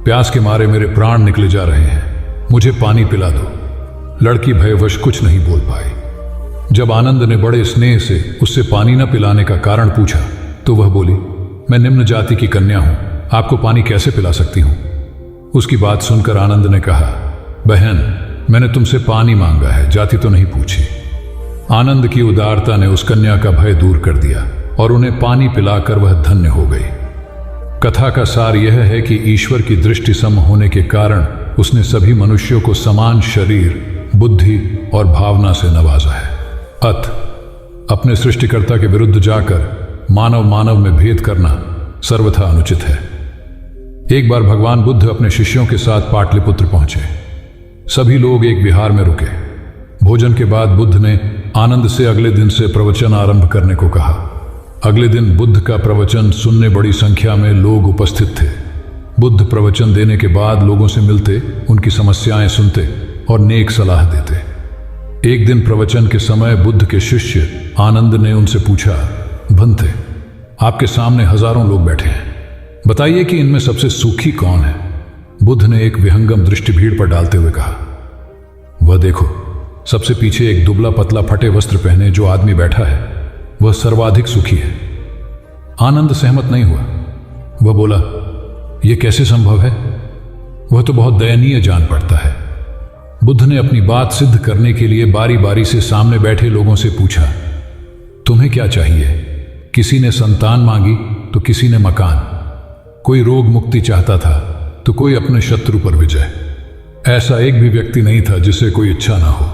प्यास के मारे मेरे प्राण निकले जा रहे हैं, मुझे पानी पिला दो। लड़की भयवश कुछ नहीं बोल पाई। जब आनंद ने बड़े स्नेह से उससे पानी न पिलाने का कारण पूछा तो वह बोली, मैं निम्न जाति की कन्या हूं, आपको पानी कैसे पिला सकती हूं। उसकी बात सुनकर आनंद ने कहा, बहन, मैंने तुमसे पानी मांगा है, जाति तो नहीं पूछी। आनंद की उदारता ने उस कन्या का भय दूर कर दिया और उन्हें पानी पिलाकर वह धन्य हो गई। कथा का सार यह है कि ईश्वर की दृष्टि सम होने के कारण उसने सभी मनुष्यों को समान शरीर, बुद्धि और भावना से नवाजा है। अपने सृष्टिकर्ता के विरुद्ध जाकर मानव मानव में भेद करना सर्वथा अनुचित है। एक बार भगवान बुद्ध अपने शिष्यों के साथ पाटलिपुत्र पहुंचे। सभी लोग एक विहार में रुके। भोजन के बाद बुद्ध ने आनंद से अगले दिन से प्रवचन आरंभ करने को कहा। अगले दिन बुद्ध का प्रवचन सुनने बड़ी संख्या में लोग उपस्थित थे। बुद्ध प्रवचन देने के बाद लोगों से मिलते, उनकी समस्याएं सुनते और नेक सलाह देते। एक दिन प्रवचन के समय बुद्ध के शिष्य आनंद ने उनसे पूछा, भंते, आपके सामने हजारों लोग बैठे हैं, बताइए कि इनमें सबसे सुखी कौन है। बुद्ध ने एक विहंगम दृष्टि भीड़ पर डालते हुए कहा, वह देखो, सबसे पीछे एक दुबला पतला फटे वस्त्र पहने जो आदमी बैठा है, वह सर्वाधिक सुखी है। आनंद सहमत नहीं हुआ। वह बोला, यह कैसे संभव है, वह तो बहुत दयनीय जान पड़ता है। बुद्ध ने अपनी बात सिद्ध करने के लिए बारी बारी से सामने बैठे लोगों से पूछा, तुम्हें क्या चाहिए। किसी ने संतान मांगी तो किसी ने मकान, कोई रोग मुक्ति चाहता था तो कोई अपने शत्रु पर विजय। ऐसा एक भी व्यक्ति नहीं था जिसे कोई इच्छा ना हो।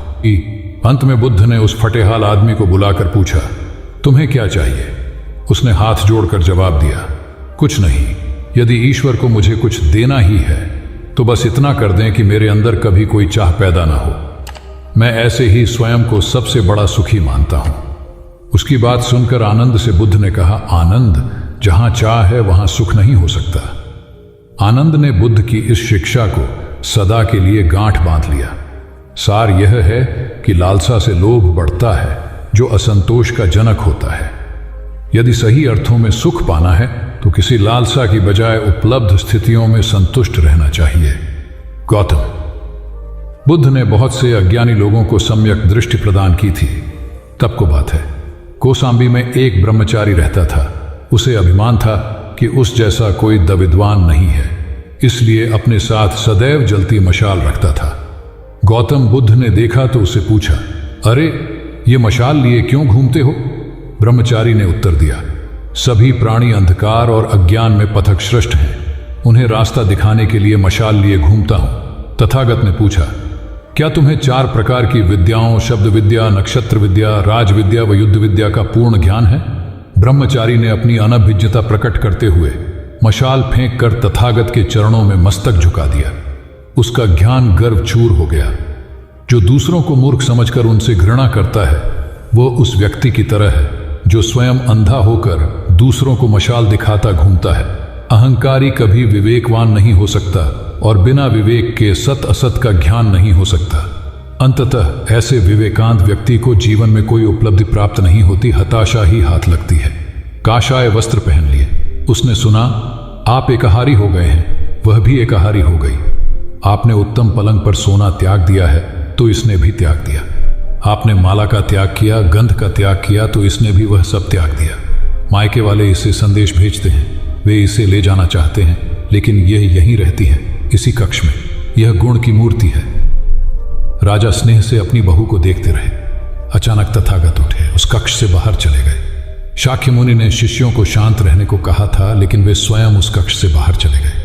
अंत में बुद्ध ने उस फटेहाल आदमी को बुलाकर पूछा, तुम्हें क्या चाहिए। उसने हाथ जोड़कर जवाब दिया, कुछ नहीं, यदि ईश्वर को मुझे कुछ देना ही है तो बस इतना कर दें कि मेरे अंदर कभी कोई चाह पैदा ना हो। मैं ऐसे ही स्वयं को सबसे बड़ा सुखी मानता हूं। उसकी बात सुनकर आनंद से बुद्ध ने कहा, आनंद, जहां चाह है वहां सुख नहीं हो सकता। आनंद ने बुद्ध की इस शिक्षा को सदा के लिए गांठ बांध लिया। सार यह है कि लालसा से लोभ बढ़ता है, जो असंतोष का जनक होता है। यदि सही अर्थों में सुख पाना है तो किसी लालसा की बजाय उपलब्ध स्थितियों में संतुष्ट रहना चाहिए। गौतम बुद्ध ने बहुत से अज्ञानी लोगों को सम्यक दृष्टि प्रदान की थी। तब को बात है, कौसाम्बी में एक ब्रह्मचारी रहता था। उसे अभिमान था कि उस जैसा कोई दविद्वान नहीं है, इसलिए अपने साथ सदैव जलती मशाल रखता था। गौतम बुद्ध ने देखा तो उसे पूछा, अरे, ये मशाल लिए क्यों घूमते हो। ब्रह्मचारी ने उत्तर दिया, सभी प्राणी अंधकार और अज्ञान में पथश्रष्ट हैं, उन्हें रास्ता दिखाने के लिए मशाल लिए घूमता हूं। तथागत ने पूछा, क्या तुम्हें 4 प्रकार की विद्याओं, शब्द विद्या, नक्षत्र विद्या, राज विद्या व युद्ध विद्या का पूर्ण ज्ञान है। ब्रह्मचारी ने अपनी अनभिज्ञता प्रकट करते हुए मशाल फेंक कर तथागत के चरणों में मस्तक झुका दिया। उसका ज्ञान गर्व चूर हो गया। जो दूसरों को मूर्ख समझकर उनसे घृणा करता है, वो उस व्यक्ति की तरह है जो स्वयं अंधा होकर दूसरों को मशाल दिखाता घूमता है। अहंकारी कभी विवेकवान नहीं हो सकता और बिना विवेक के सत असत का ज्ञान नहीं हो सकता। अंततः ऐसे विवेकांत व्यक्ति को जीवन में कोई उपलब्धि प्राप्त नहीं होती, हताशा ही हाथ लगती है। काशाय वस्त्र पहन लिए। उसने सुना, आप एकाहारी हो गए हैं, वह भी एकाहारी हो गई। आपने उत्तम पलंग पर सोना त्याग दिया है तो इसने भी त्याग दिया। आपने माला का त्याग किया, गंध का त्याग किया तो इसने भी वह सब त्याग दिया। मायके वाले इसे संदेश भेजते हैं, वे इसे ले जाना चाहते हैं, लेकिन यह यहीं रहती है, इसी कक्ष में। यह गुण की मूर्ति है। राजा स्नेह से अपनी बहू को देखते रहे। अचानक तथागत उठे, उस कक्ष से बाहर चले गए। शाक्य मुनि ने शिष्यों को शांत रहने को कहा था, लेकिन वे स्वयं उस कक्ष से बाहर चले गए।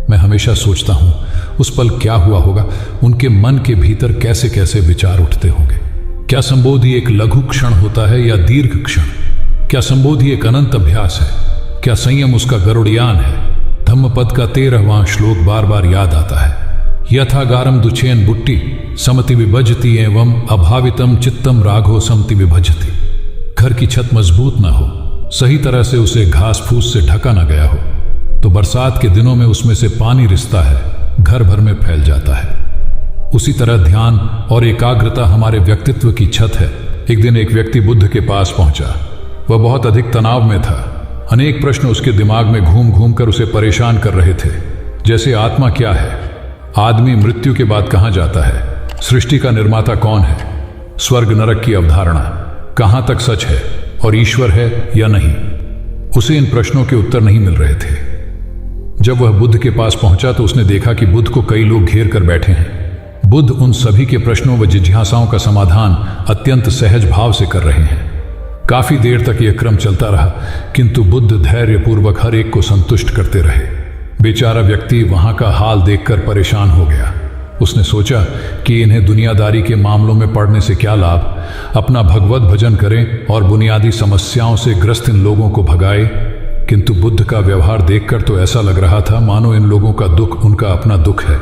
मैं हमेशा सोचता हूं उस पल क्या हुआ होगा, उनके मन के भीतर कैसे कैसे विचार उठते होंगे। क्या संबोधि एक लघु क्षण होता है या दीर्घ क्षण? क्या संबोधि एक अनंत अभ्यास है? क्या संयम उसका गरुड़यान है? धम्मपद का 13वां श्लोक बार बार याद आता है, यथागारम दुचेन बुट्टी समति विभजती एवं अभावितम चित्तम राघो समति विभजती। घर की छत मजबूत ना हो, सही तरह से उसे घास फूस से ढका ना गया हो, तो बरसात के दिनों में उसमें से पानी रिसता है, घर भर में फैल जाता है। उसी तरह ध्यान और एकाग्रता हमारे व्यक्तित्व की छत है। एक दिन एक व्यक्ति बुद्ध के पास पहुंचा। वह बहुत अधिक तनाव में था। अनेक प्रश्न उसके दिमाग में घूम घूम कर उसे परेशान कर रहे थे, जैसे आत्मा क्या है, आदमी मृत्यु के बाद कहां जाता है, सृष्टि का निर्माता कौन है, स्वर्ग नरक की अवधारणा कहां तक सच है और ईश्वर है या नहीं। उसे इन प्रश्नों के उत्तर नहीं मिल रहे थे। जब वह बुद्ध के पास पहुंचा तो उसने देखा कि बुद्ध को कई लोग घेर कर बैठे हैं। बुद्ध उन सभी के प्रश्नों व जिज्ञासाओं का समाधान अत्यंत सहज भाव से कर रहे हैं। काफी देर तक यह क्रम चलता रहा, किंतु बुद्ध धैर्यपूर्वक हर एक को संतुष्ट करते रहे। बेचारा व्यक्ति वहां का हाल देखकर परेशान हो गया। उसने सोचा कि इन्हें दुनियादारी के मामलों में पड़ने से क्या लाभ, अपना भगवत भजन करें और बुनियादी समस्याओं से ग्रस्त इन लोगों को भगाए। किंतु बुद्ध का व्यवहार देखकर तो ऐसा लग रहा था मानो इन लोगों का दुख उनका अपना दुख है।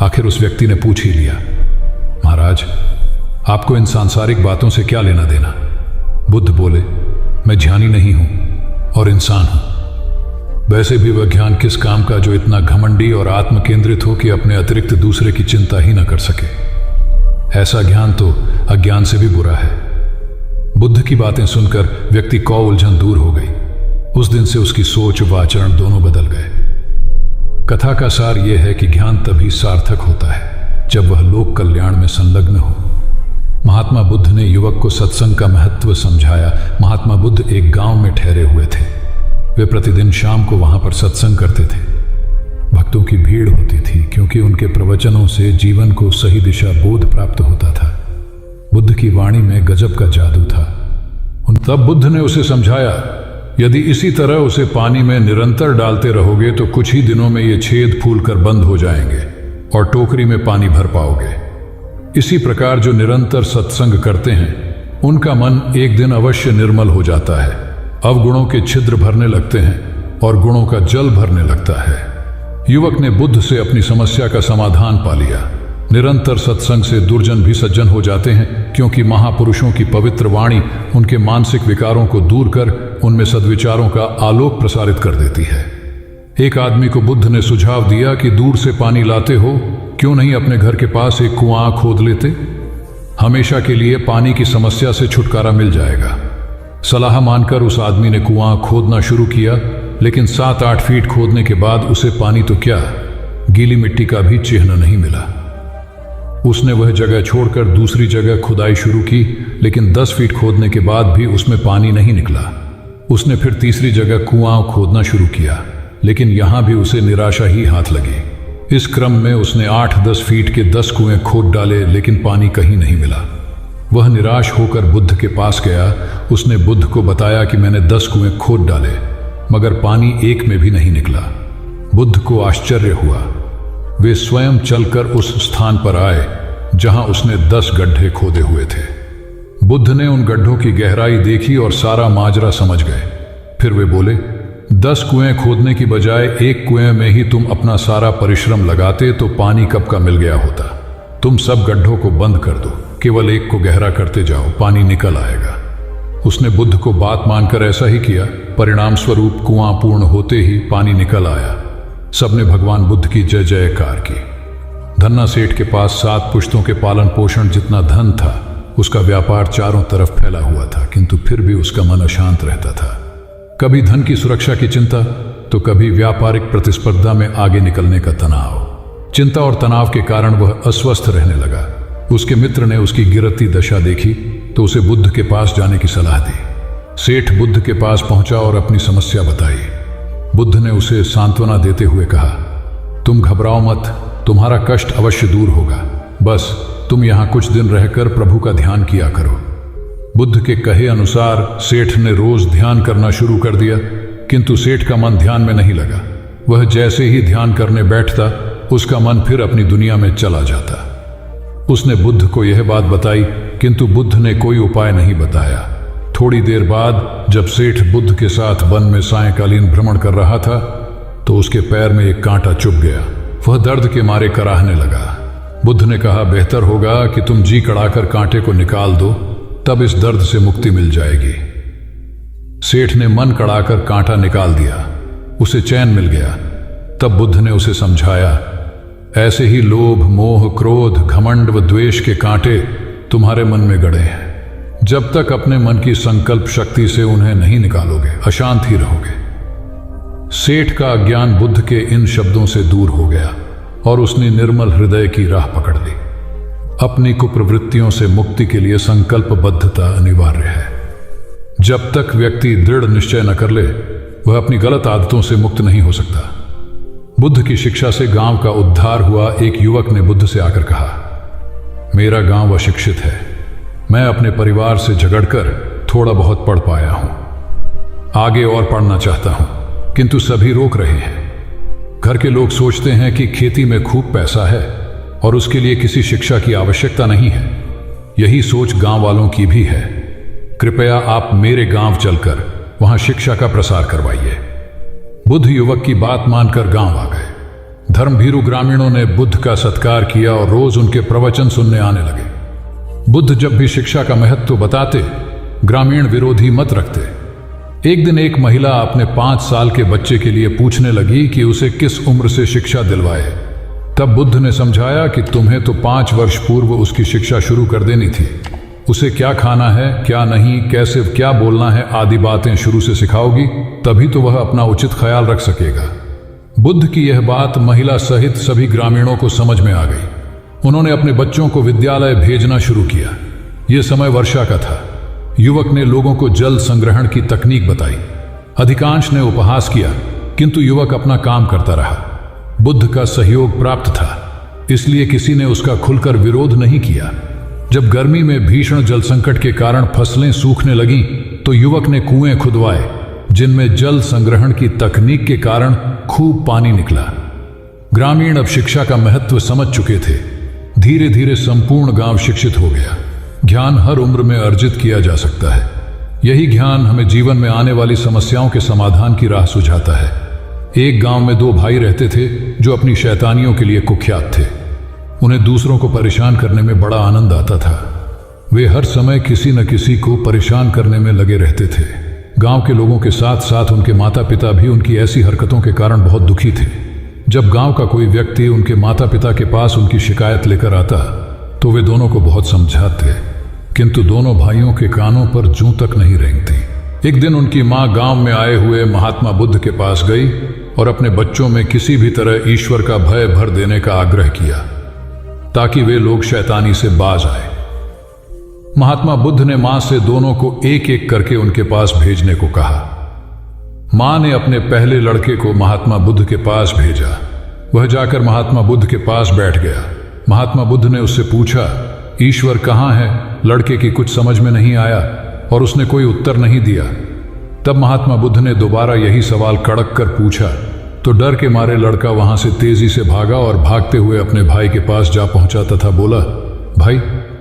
आखिर उस व्यक्ति ने पूछ ही लिया, महाराज, आपको इन सांसारिक बातों से क्या लेना देना? बुद्ध बोले, मैं ज्ञानी नहीं हूं और इंसान हूं। वैसे भी वह ज्ञान किस काम का जो इतना घमंडी और आत्म केंद्रित हो कि अपने अतिरिक्त दूसरे की चिंता ही न कर सके। ऐसा ज्ञान तो अज्ञान से भी बुरा है। बुद्ध की बातें सुनकर व्यक्ति को उलझन दूर हो गई। उस दिन से उसकी सोच व आचरण दोनों बदल गए। कथा का सार यह है कि ज्ञान तभी सार्थक होता है जब वह लोक कल्याण में संलग्न हो। महात्मा बुद्ध ने युवक को सत्संग का महत्व समझाया। महात्मा बुद्ध एक गांव में ठहरे हुए थे। वे प्रतिदिन शाम को वहां पर सत्संग करते थे। भक्तों की भीड़ होती थी क्योंकि उनके प्रवचनों से जीवन को सही दिशा बोध प्राप्त होता था। बुद्ध की वाणी में गजब का जादू था। तब बुद्ध ने उसे समझाया, यदि इसी तरह उसे पानी में निरंतर डालते रहोगे तो कुछ ही दिनों में ये छेद फूलकर बंद हो जाएंगे और टोकरी में पानी भर पाओगे। इसी प्रकार जो निरंतर सत्संग करते हैं उनका मन एक दिन अवश्य निर्मल हो जाता है। अवगुणों के छिद्र भरने लगते हैं और गुणों का जल भरने लगता है। युवक ने बुद्ध से अपनी समस्या का समाधान पा लिया। निरंतर सत्संग से दुर्जन भी सज्जन हो जाते हैं, क्योंकि महापुरुषों की पवित्र वाणी उनके मानसिक विकारों को दूर कर उनमें सद्विचारों का आलोक प्रसारित कर देती है। एक आदमी को बुद्ध ने सुझाव दिया कि दूर से पानी लाते हो, क्यों नहीं अपने घर के पास एक कुआं खोद लेते? हमेशा के लिए पानी की समस्या से छुटकारा मिल जाएगा। सलाह मानकर उस आदमी ने कुआं खोदना शुरू किया, लेकिन 7-8 फीट खोदने के बाद उसे पानी तो क्या, गीली मिट्टी का भी चिन्ह नहीं मिला। उसने वह जगह छोड़कर दूसरी जगह खुदाई शुरू की, लेकिन 10 फीट खोदने के बाद भी उसमें पानी नहीं निकला। उसने फिर तीसरी जगह कुआं खोदना शुरू किया, लेकिन यहां भी उसे निराशा ही हाथ लगी। इस क्रम में उसने 8-10 फीट के 10 कुएं खोद डाले, लेकिन पानी कहीं नहीं मिला। वह निराश होकर बुद्ध के पास गया। उसने बुद्ध को बताया कि मैंने 10 कुएं खोद डाले, मगर पानी एक में भी नहीं निकला। बुद्ध को आश्चर्य हुआ। वे स्वयं चलकर उस स्थान पर आए जहां उसने 10 गड्ढे खोदे हुए थे। बुद्ध ने उन गड्ढों की गहराई देखी और सारा माजरा समझ गए। फिर वे बोले, 10 कुएं खोदने की बजाय एक कुएं में ही तुम अपना सारा परिश्रम लगाते तो पानी कब का मिल गया होता। तुम सब गड्ढों को बंद कर दो, केवल एक को गहरा करते जाओ, पानी निकल आएगा। उसने बुद्ध को बात मानकर ऐसा ही किया। परिणाम स्वरूप कुआं पूर्ण होते ही पानी निकल आया। सबने भगवान बुद्ध की जय जयकार की। धन्ना सेठ के पास 7 पुश्तों के पालन पोषण जितना धन था। उसका व्यापार चारों तरफ फैला हुआ था, किंतु फिर भी उसका मन अशांत रहता था। कभी धन की सुरक्षा की चिंता, तो कभी व्यापारिक प्रतिस्पर्धा में आगे निकलने का तनाव। चिंता और तनाव के कारण वह अस्वस्थ रहने लगा। उसके मित्र ने उसकी गिरती दशा देखी तो उसे बुद्ध के पास जाने की सलाह दी। सेठ बुद्ध के पास पहुंचा और अपनी समस्या बताई। बुद्ध ने उसे सांत्वना देते हुए कहा, तुम घबराओ मत, तुम्हारा कष्ट अवश्य दूर होगा। बस तुम यहां कुछ दिन रहकर प्रभु का ध्यान किया करो। बुद्ध के कहे अनुसार सेठ ने रोज ध्यान करना शुरू कर दिया, किंतु सेठ का मन ध्यान में नहीं लगा। वह जैसे ही ध्यान करने बैठता, उसका मन फिर अपनी दुनिया में चला जाता। उसने बुद्ध को यह बात बताई, किंतु बुद्ध ने कोई उपाय नहीं बताया। थोड़ी देर बाद जब सेठ बुद्ध के साथ वन में सायंकालीन भ्रमण कर रहा था, तो उसके पैर में एक कांटा चुभ गया। वह दर्द के मारे कराहने लगा। बुद्ध ने कहा, बेहतर होगा कि तुम जी कड़ाकर कांटे को निकाल दो, तब इस दर्द से मुक्ति मिल जाएगी। सेठ ने मन कड़ाकर कांटा निकाल दिया, उसे चैन मिल गया। तब बुद्ध ने उसे समझाया, ऐसे ही लोभ, मोह, क्रोध, घमंड व द्वेष के कांटे तुम्हारे मन में गड़े हैं। जब तक अपने मन की संकल्प शक्ति से उन्हें नहीं निकालोगे, अशांत ही रहोगे। सेठ का अज्ञान बुद्ध के इन शब्दों से दूर हो गया और उसने निर्मल हृदय की राह पकड़ ली। अपनी कुप्रवृत्तियों से मुक्ति के लिए संकल्पबद्धता अनिवार्य है। जब तक व्यक्ति दृढ़ निश्चय न कर ले, वह अपनी गलत आदतों से मुक्त नहीं हो सकता। बुद्ध की शिक्षा से गांव का उद्धार हुआ। एक युवक ने बुद्ध से आकर कहा, मेरा गांव अशिक्षित है, मैं अपने परिवार से झगड़कर थोड़ा बहुत पढ़ पाया हूं, आगे और पढ़ना चाहता हूं, किंतु सभी रोक रहे हैं। घर के लोग सोचते हैं कि खेती में खूब पैसा है और उसके लिए किसी शिक्षा की आवश्यकता नहीं है। यही सोच गांव वालों की भी है। कृपया आप मेरे गांव चलकर वहां शिक्षा का प्रसार करवाइए। बुद्ध युवक की बात मानकर गांव आ गए। धर्मभीरू ग्रामीणों ने बुद्ध का सत्कार किया और रोज उनके प्रवचन सुनने आने लगे। बुद्ध जब भी शिक्षा का महत्व बताते, ग्रामीण विरोधी मत रखते। एक दिन एक महिला अपने 5 साल के बच्चे के लिए पूछने लगी कि उसे किस उम्र से शिक्षा दिलवाए। तब बुद्ध ने समझाया कि तुम्हें तो 5 वर्ष पूर्व उसकी शिक्षा शुरू कर देनी थी। उसे क्या खाना है, क्या नहीं, कैसे क्या बोलना है आदि बातें शुरू से सिखाओगी, तभी तो वह अपना उचित ख्याल रख सकेगा। बुद्ध की यह बात महिला सहित सभी ग्रामीणों को समझ में आ गई। उन्होंने अपने बच्चों को विद्यालय भेजना शुरू किया। यह समय वर्षा का था। युवक ने लोगों को जल संग्रहण की तकनीक बताई। अधिकांश ने उपहास किया, किंतु युवक अपना काम करता रहा। बुद्ध का सहयोग प्राप्त था, इसलिए किसी ने उसका खुलकर विरोध नहीं किया। जब गर्मी में भीषण जल संकट के कारण फसलें सूखने लगीं, तो युवक ने कुएं खुदवाए, जिनमें जल संग्रहण की तकनीक के कारण खूब पानी निकला। ग्रामीण अब शिक्षा का महत्व समझ चुके थे। धीरे धीरे संपूर्ण गांव शिक्षित हो गया। ज्ञान हर उम्र में अर्जित किया जा सकता है। यही ज्ञान हमें जीवन में आने वाली समस्याओं के समाधान की राह सुझाता है। एक गांव में 2 भाई रहते थे जो अपनी शैतानियों के लिए कुख्यात थे। उन्हें दूसरों को परेशान करने में बड़ा आनंद आता था। वे हर समय किसी न किसी को परेशान करने में लगे रहते थे। गांव के लोगों के साथ साथ उनके माता पिता भी उनकी ऐसी हरकतों के कारण बहुत दुखी थे। जब गांव का कोई व्यक्ति उनके माता पिता के पास उनकी शिकायत लेकर आता, तो वे दोनों को बहुत समझाते, किंतु दोनों भाइयों के कानों पर जूं तक नहीं रेंगती। एक दिन उनकी मां गांव में आए हुए महात्मा बुद्ध के पास गई और अपने बच्चों में किसी भी तरह ईश्वर का भय भर देने का आग्रह किया, ताकि वे लोग शैतानी से बाज आए। महात्मा बुद्ध ने मां से दोनों को एक एक करके उनके पास भेजने को कहा। मां ने अपने पहले लड़के को महात्मा बुद्ध के पास भेजा। वह जाकर महात्मा बुद्ध के पास बैठ गया। महात्मा बुद्ध ने उससे पूछा, ईश्वर कहाँ है? लड़के की कुछ समझ में नहीं आया और उसने कोई उत्तर नहीं दिया। तब महात्मा बुद्ध ने दोबारा यही सवाल कड़क कर पूछा, तो डर के मारे लड़का वहां से तेजी से भागा और भागते हुए अपने भाई के पास जा पहुंचा तथा बोला, भाई,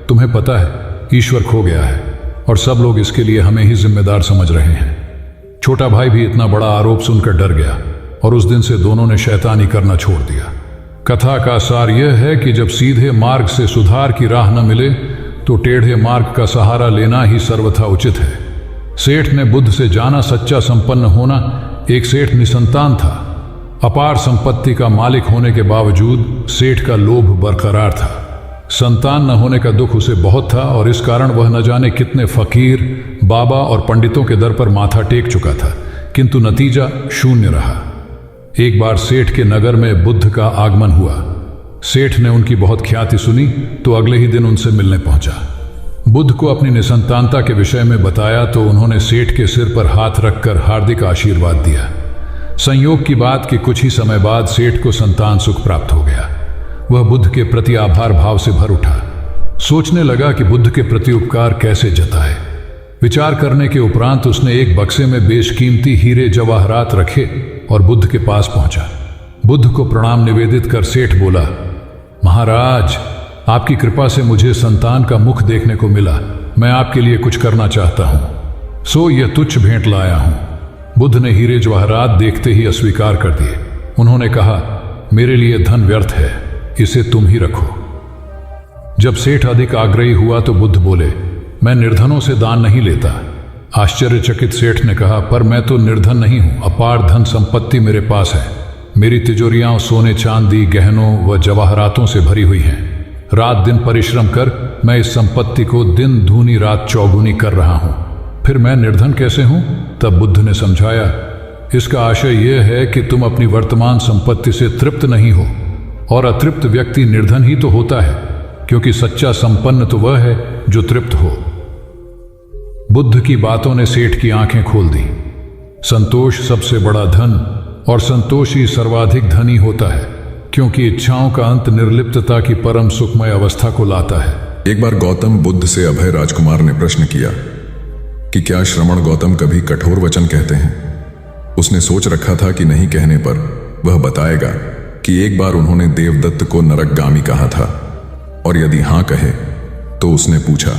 तुम्हें पता है ईश्वर खो गया है और सब लोग इसके लिए हमें ही जिम्मेदार समझ रहे हैं। छोटा भाई भी इतना बड़ा आरोप सुनकर डर गया और उस दिन से दोनों ने शैतानी करना छोड़ दिया। कथा का सार यह है कि जब सीधे मार्ग से सुधार की राह न मिले, तो टेढ़े मार्ग का सहारा लेना ही सर्वथा उचित है। सेठ ने बुद्ध से जाना सच्चा संपन्न होना। एक सेठ निसंतान था। अपार संपत्ति का मालिक होने के बावजूद सेठ का लोभ बरकरार था। संतान न होने का दुख उसे बहुत था और इस कारण वह न जाने कितने फकीर, बाबा और पंडितों के दर पर माथा टेक चुका था, किंतु नतीजा शून्य रहा। एक बार सेठ के नगर में बुद्ध का आगमन हुआ। सेठ ने उनकी बहुत ख्याति सुनी तो अगले ही दिन उनसे मिलने पहुंचा। बुद्ध को अपनी निसंतानता के विषय में बताया तो उन्होंने सेठ के सिर पर हाथ रखकर हार्दिक आशीर्वाद दिया। संयोग की बात कि कुछ ही समय बाद सेठ को संतान सुख प्राप्त हो गया। वह बुद्ध के प्रति आभार भाव से भर उठा। सोचने लगा कि बुद्ध के प्रति उपकार कैसे जताए। विचार करने के उपरांत उसने एक बक्से में बेशकीमती हीरे जवाहरात रखे और बुद्ध के पास पहुंचा। बुद्ध को प्रणाम निवेदित कर सेठ बोला, महाराज, आपकी कृपा से मुझे संतान का मुख देखने को मिला। मैं आपके लिए कुछ करना चाहता हूं, सो यह तुच्छ भेंट लाया हूं। बुद्ध ने हीरे जवाहरात देखते ही अस्वीकार कर दिए। उन्होंने कहा, मेरे लिए धन व्यर्थ है, इसे तुम ही रखो। जब सेठ अधिक आग्रही हुआ तो बुद्ध बोले, मैं निर्धनों से दान नहीं लेता। आश्चर्यचकित सेठ ने कहा, पर मैं तो निर्धन नहीं हूं, अपार धन संपत्ति मेरे पास है। मेरी तिजोरियां सोने चांदी गहनों व जवाहरातों से भरी हुई हैं। रात दिन परिश्रम कर मैं इस संपत्ति को दिन दूनी रात चौगुनी कर रहा हूं, फिर मैं निर्धन कैसे हूं? तब बुद्ध ने समझाया, इसका आशय यह है कि तुम अपनी वर्तमान संपत्ति से तृप्त नहीं हो, और अतृप्त व्यक्ति निर्धन ही तो होता है, क्योंकि सच्चा संपन्न तो वह है जो तृप्त हो। बुद्ध की बातों ने सेठ की आंखें खोल दी। संतोष सबसे बड़ा धन और संतोष ही सर्वाधिक धनी होता है, क्योंकि इच्छाओं का अंत निर्लिप्तता की परम सुखमय अवस्था को लाता है। एक बार गौतम बुद्ध से अभय राजकुमार ने प्रश्न किया कि क्या श्रमण गौतम कभी कठोर वचन कहते हैं। उसने सोच रखा था कि नहीं कहने पर वह बताएगा कि एक बार उन्होंने देवदत्त को नरकगामी कहा था, और यदि हां कहे तो उसने पूछा,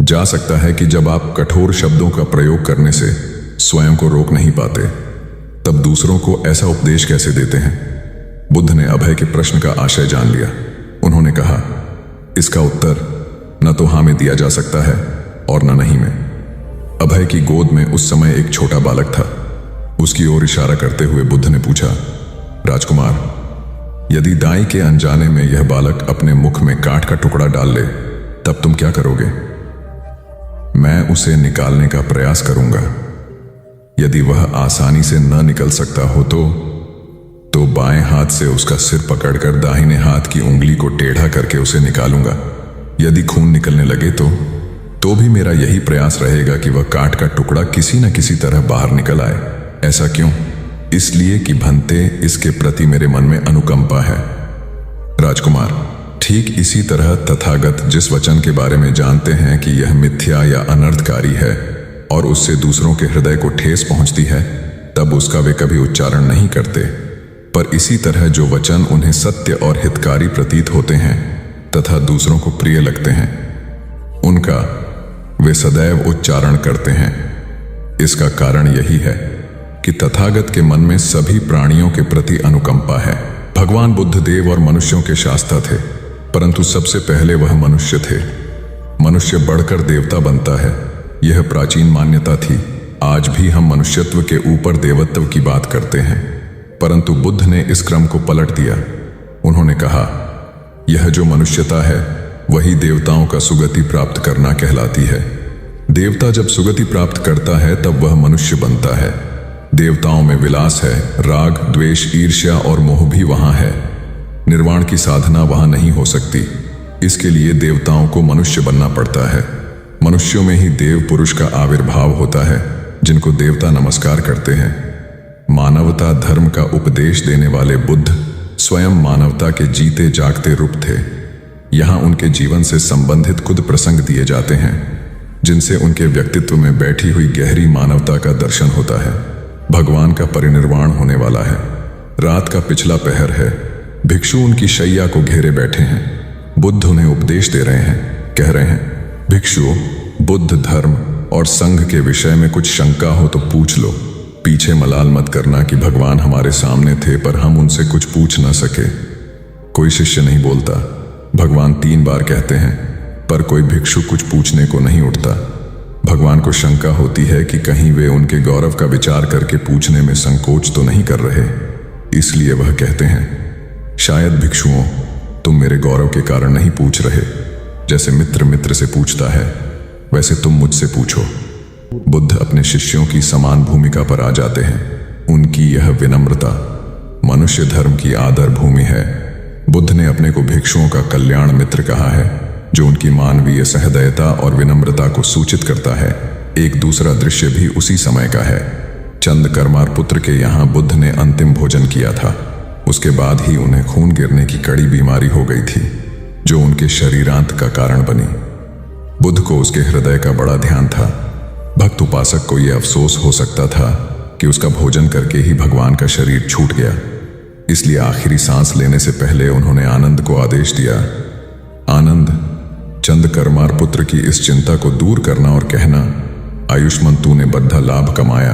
जा सकता है कि जब आप कठोर शब्दों का प्रयोग करने से स्वयं को रोक नहीं पाते, तब दूसरों को ऐसा उपदेश कैसे देते हैं। बुद्ध ने अभय के प्रश्न का आशय जान लिया। उन्होंने कहा, इसका उत्तर न तो हां में दिया जा सकता है और न नहीं में। अभय की गोद में उस समय एक छोटा बालक था। उसकी ओर इशारा करते हुए बुद्ध ने पूछा, राजकुमार, यदि दाई के अनजाने में यह बालक अपने मुख में काठ का टुकड़ा डाल ले, तब तुम क्या करोगे। मैं उसे निकालने का प्रयास करूंगा। यदि वह आसानी से न निकल सकता हो तो बाएं हाथ से उसका सिर पकड़कर दाहिने हाथ की उंगली को टेढ़ा करके उसे निकालूंगा। यदि खून निकलने लगे तो भी मेरा यही प्रयास रहेगा कि वह काठ का टुकड़ा किसी न किसी तरह बाहर निकल आए। ऐसा क्यों? इसलिए कि भंते इसके प्रति मेरे मन में अनुकंपा है। राजकुमार, ठीक इसी तरह तथागत जिस वचन के बारे में जानते हैं कि यह मिथ्या या अनर्थकारी है और उससे दूसरों के हृदय को ठेस पहुंचती है, तब उसका वे कभी उच्चारण नहीं करते। पर इसी तरह जो वचन उन्हें सत्य और हितकारी प्रतीत होते हैं तथा दूसरों को प्रिय लगते हैं, उनका वे सदैव उच्चारण करते हैं। इसका कारण यही है कि तथागत के मन में सभी प्राणियों के प्रति अनुकंपा है। भगवान बुद्ध देव और मनुष्यों के शास्ता थे, परंतु सबसे पहले वह मनुष्य थे। मनुष्य बढ़कर देवता बनता है, यह प्राचीन मान्यता थी। आज भी हम मनुष्यत्व के ऊपर देवत्व की बात करते हैं, परंतु बुद्ध ने इस क्रम को पलट दिया। उन्होंने कहा, यह जो मनुष्यता है वही देवताओं का सुगति प्राप्त करना कहलाती है। देवता जब सुगति प्राप्त करता है तब वह मनुष्य बनता है। देवताओं में विलास है, राग द्वेष ईर्ष्या और मोह भी वहां है। निर्वाण की साधना वहां नहीं हो सकती, इसके लिए देवताओं को मनुष्य बनना पड़ता है। मनुष्यों में ही देव पुरुष का आविर्भाव होता है, जिनको देवता नमस्कार करते हैं। मानवता धर्म का उपदेश देने वाले बुद्ध स्वयं मानवता के जीते जागते रूप थे। यहाँ उनके जीवन से संबंधित खुद प्रसंग दिए जाते हैं, जिनसे उनके व्यक्तित्व में बैठी हुई गहरी मानवता का दर्शन होता है। भगवान का परिनिर्वाण होने वाला है। रात का पिछला पहर है। भिक्षु उनकी शैया को घेरे बैठे हैं। बुद्ध उन्हें उपदेश दे रहे हैं, कह रहे हैं, भिक्षुओं, बुद्ध धर्म और संघ के विषय में कुछ शंका हो तो पूछ लो। पीछे मलाल मत करना कि भगवान हमारे सामने थे पर हम उनसे कुछ पूछ न सके। कोई शिष्य नहीं बोलता। भगवान 3 बार कहते हैं, पर कोई भिक्षु कुछ पूछने को नहीं उठता। भगवान को शंका होती है कि कहीं वे उनके गौरव का विचार करके पूछने में संकोच तो नहीं कर रहे। इसलिए वह कहते हैं, शायद भिक्षुओं, तुम मेरे गौरव के कारण नहीं पूछ रहे। जैसे मित्र मित्र से पूछता है, वैसे तुम मुझसे पूछो। बुद्ध अपने शिष्यों की समान भूमिका पर आ जाते हैं। उनकी यह विनम्रता मनुष्य धर्म की आदर भूमि है। बुद्ध ने अपने को भिक्षुओं का कल्याण मित्र कहा है, जो उनकी मानवीय सहृदयता और विनम्रता को सूचित करता है। एक दूसरा दृश्य भी उसी समय का है। चंद कर्मार पुत्र के यहाँ बुद्ध ने अंतिम भोजन किया था। उसके बाद ही उन्हें खून गिरने की कड़ी बीमारी हो गई थी, जो उनके शरीरांत का कारण बनी। बुद्ध को उसके हृदय का बड़ा ध्यान था। भक्त उपासक को यह अफसोस हो सकता था कि उसका भोजन करके ही भगवान का शरीर छूट गया। इसलिए आखिरी सांस लेने से पहले उन्होंने आनंद को आदेश दिया, आनंद, चंद कर्मार पुत्र की इस चिंता को दूर करना और कहना, आयुष्मान तूने बद्धा लाभ कमाया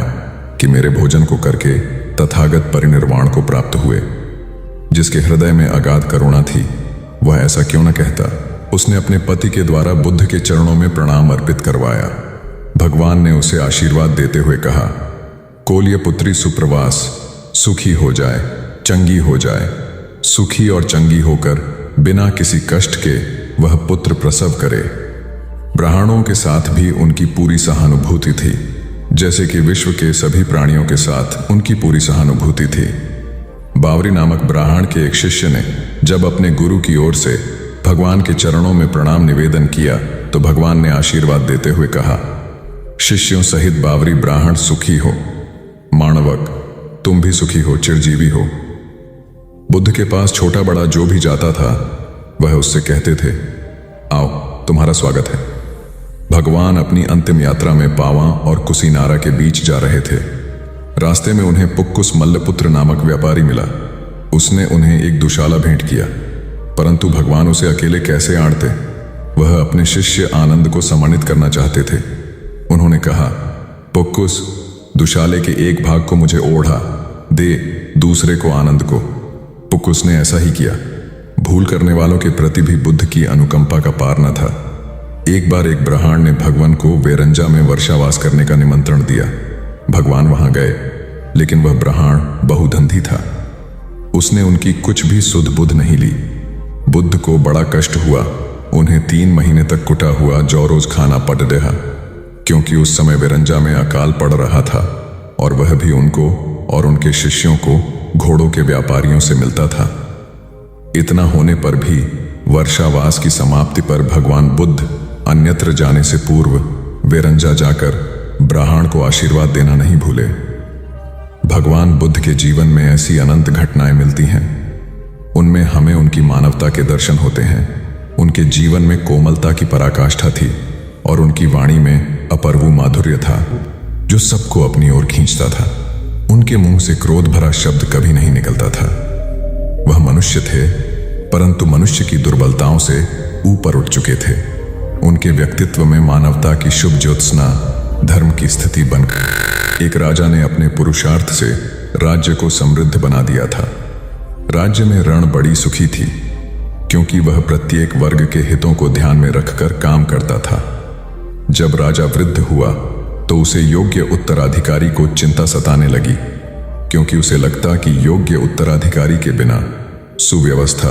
कि मेरे भोजन को करके तथागत परिनिर्वाण को प्राप्त हुए। जिसके हृदय में अगाध करुणा थी, वह ऐसा क्यों न कहता। उसने अपने पति के द्वारा बुद्ध के चरणों में प्रणाम अर्पित करवाया। भगवान ने उसे आशीर्वाद देते हुए कहा, कोल्य पुत्री सुप्रवास, सुखी हो जाए, चंगी हो जाए। सुखी और चंगी होकर बिना किसी कष्ट के वह पुत्र प्रसव करे। ब्राह्मणों के साथ भी उनकी पूरी सहानुभूति थी, जैसे कि विश्व के सभी प्राणियों के साथ उनकी पूरी सहानुभूति थी। बावरी नामक ब्राह्मण के एक शिष्य ने जब अपने गुरु की ओर से भगवान के चरणों में प्रणाम निवेदन किया तो भगवान ने आशीर्वाद देते हुए कहा, शिष्यों सहित बावरी ब्राह्मण सुखी हो। माणवक, तुम भी सुखी हो, चिरजीवी हो। बुद्ध के पास छोटा बड़ा जो भी जाता था वह उससे कहते थे, आओ तुम्हारा स्वागत है। भगवान अपनी अंतिम यात्रा में पावा और कुशीनारा के बीच जा रहे थे। रास्ते में उन्हें पुक्कुस मल्लपुत्र नामक व्यापारी मिला। उसने उन्हें एक दुशाला भेंट किया, परंतु भगवान उसे अकेले कैसे आड़ते। वह अपने शिष्य आनंद को सम्मानित करना चाहते थे। उन्होंने कहा, पुक्कुस, दुशाले के एक भाग को मुझे ओढ़ा दे, दूसरे को आनंद को। पुक्कुस ने ऐसा ही किया। भूल करने वालों के प्रति भी बुद्ध की अनुकंपा का पार न था। एक बार एक ब्राह्मण ने भगवान को वेरंजा में वर्षावास करने का निमंत्रण दिया। भगवान वहां गए, लेकिन वह ब्राह्मण बहुधंधी था। उसने उनकी कुछ भी सुध बुध नहीं ली। बुद्ध को बड़ा कष्ट हुआ। उन्हें 3 महीने तक कुटा हुआ जौ रोज खाना पड़ रहा, क्योंकि उस समय वेरंजा में अकाल पड़ रहा था और वह भी उनको और उनके शिष्यों को घोड़ों के व्यापारियों से मिलता था। इतना होने पर भी वर्षावास की समाप्ति पर भगवान बुद्ध अन्यत्र जाने से पूर्व वेरंजा जाकर ब्राह्मण को आशीर्वाद देना नहीं भूले। भगवान बुद्ध के जीवन में ऐसी अनंत घटनाएं मिलती हैं। उनमें हमें उनकी मानवता के दर्शन होते हैं। उनके जीवन में कोमलता की पराकाष्ठा थी और उनकी वाणी में अपर्वु माधुर्य था जो सबको अपनी ओर खींचता था। उनके मुंह से क्रोध भरा शब्द कभी नहीं निकलता था। वह मनुष्य थे, परंतु मनुष्य की दुर्बलताओं से ऊपर उठ चुके थे। उनके व्यक्तित्व में मानवता की शुभ ज्योत्सना धर्म की स्थिति बनकर एक राजा ने अपने पुरुषार्थ से राज्य को समृद्ध बना दिया था। राज्य में रण बड़ी सुखी थी, क्योंकि वह प्रत्येक वर्ग के हितों को ध्यान में रखकर काम करता था। जब राजा वृद्ध हुआ तो उसे योग्य उत्तराधिकारी को चिंता सताने लगी, क्योंकि उसे लगता कि योग्य उत्तराधिकारी के बिना सुव्यवस्था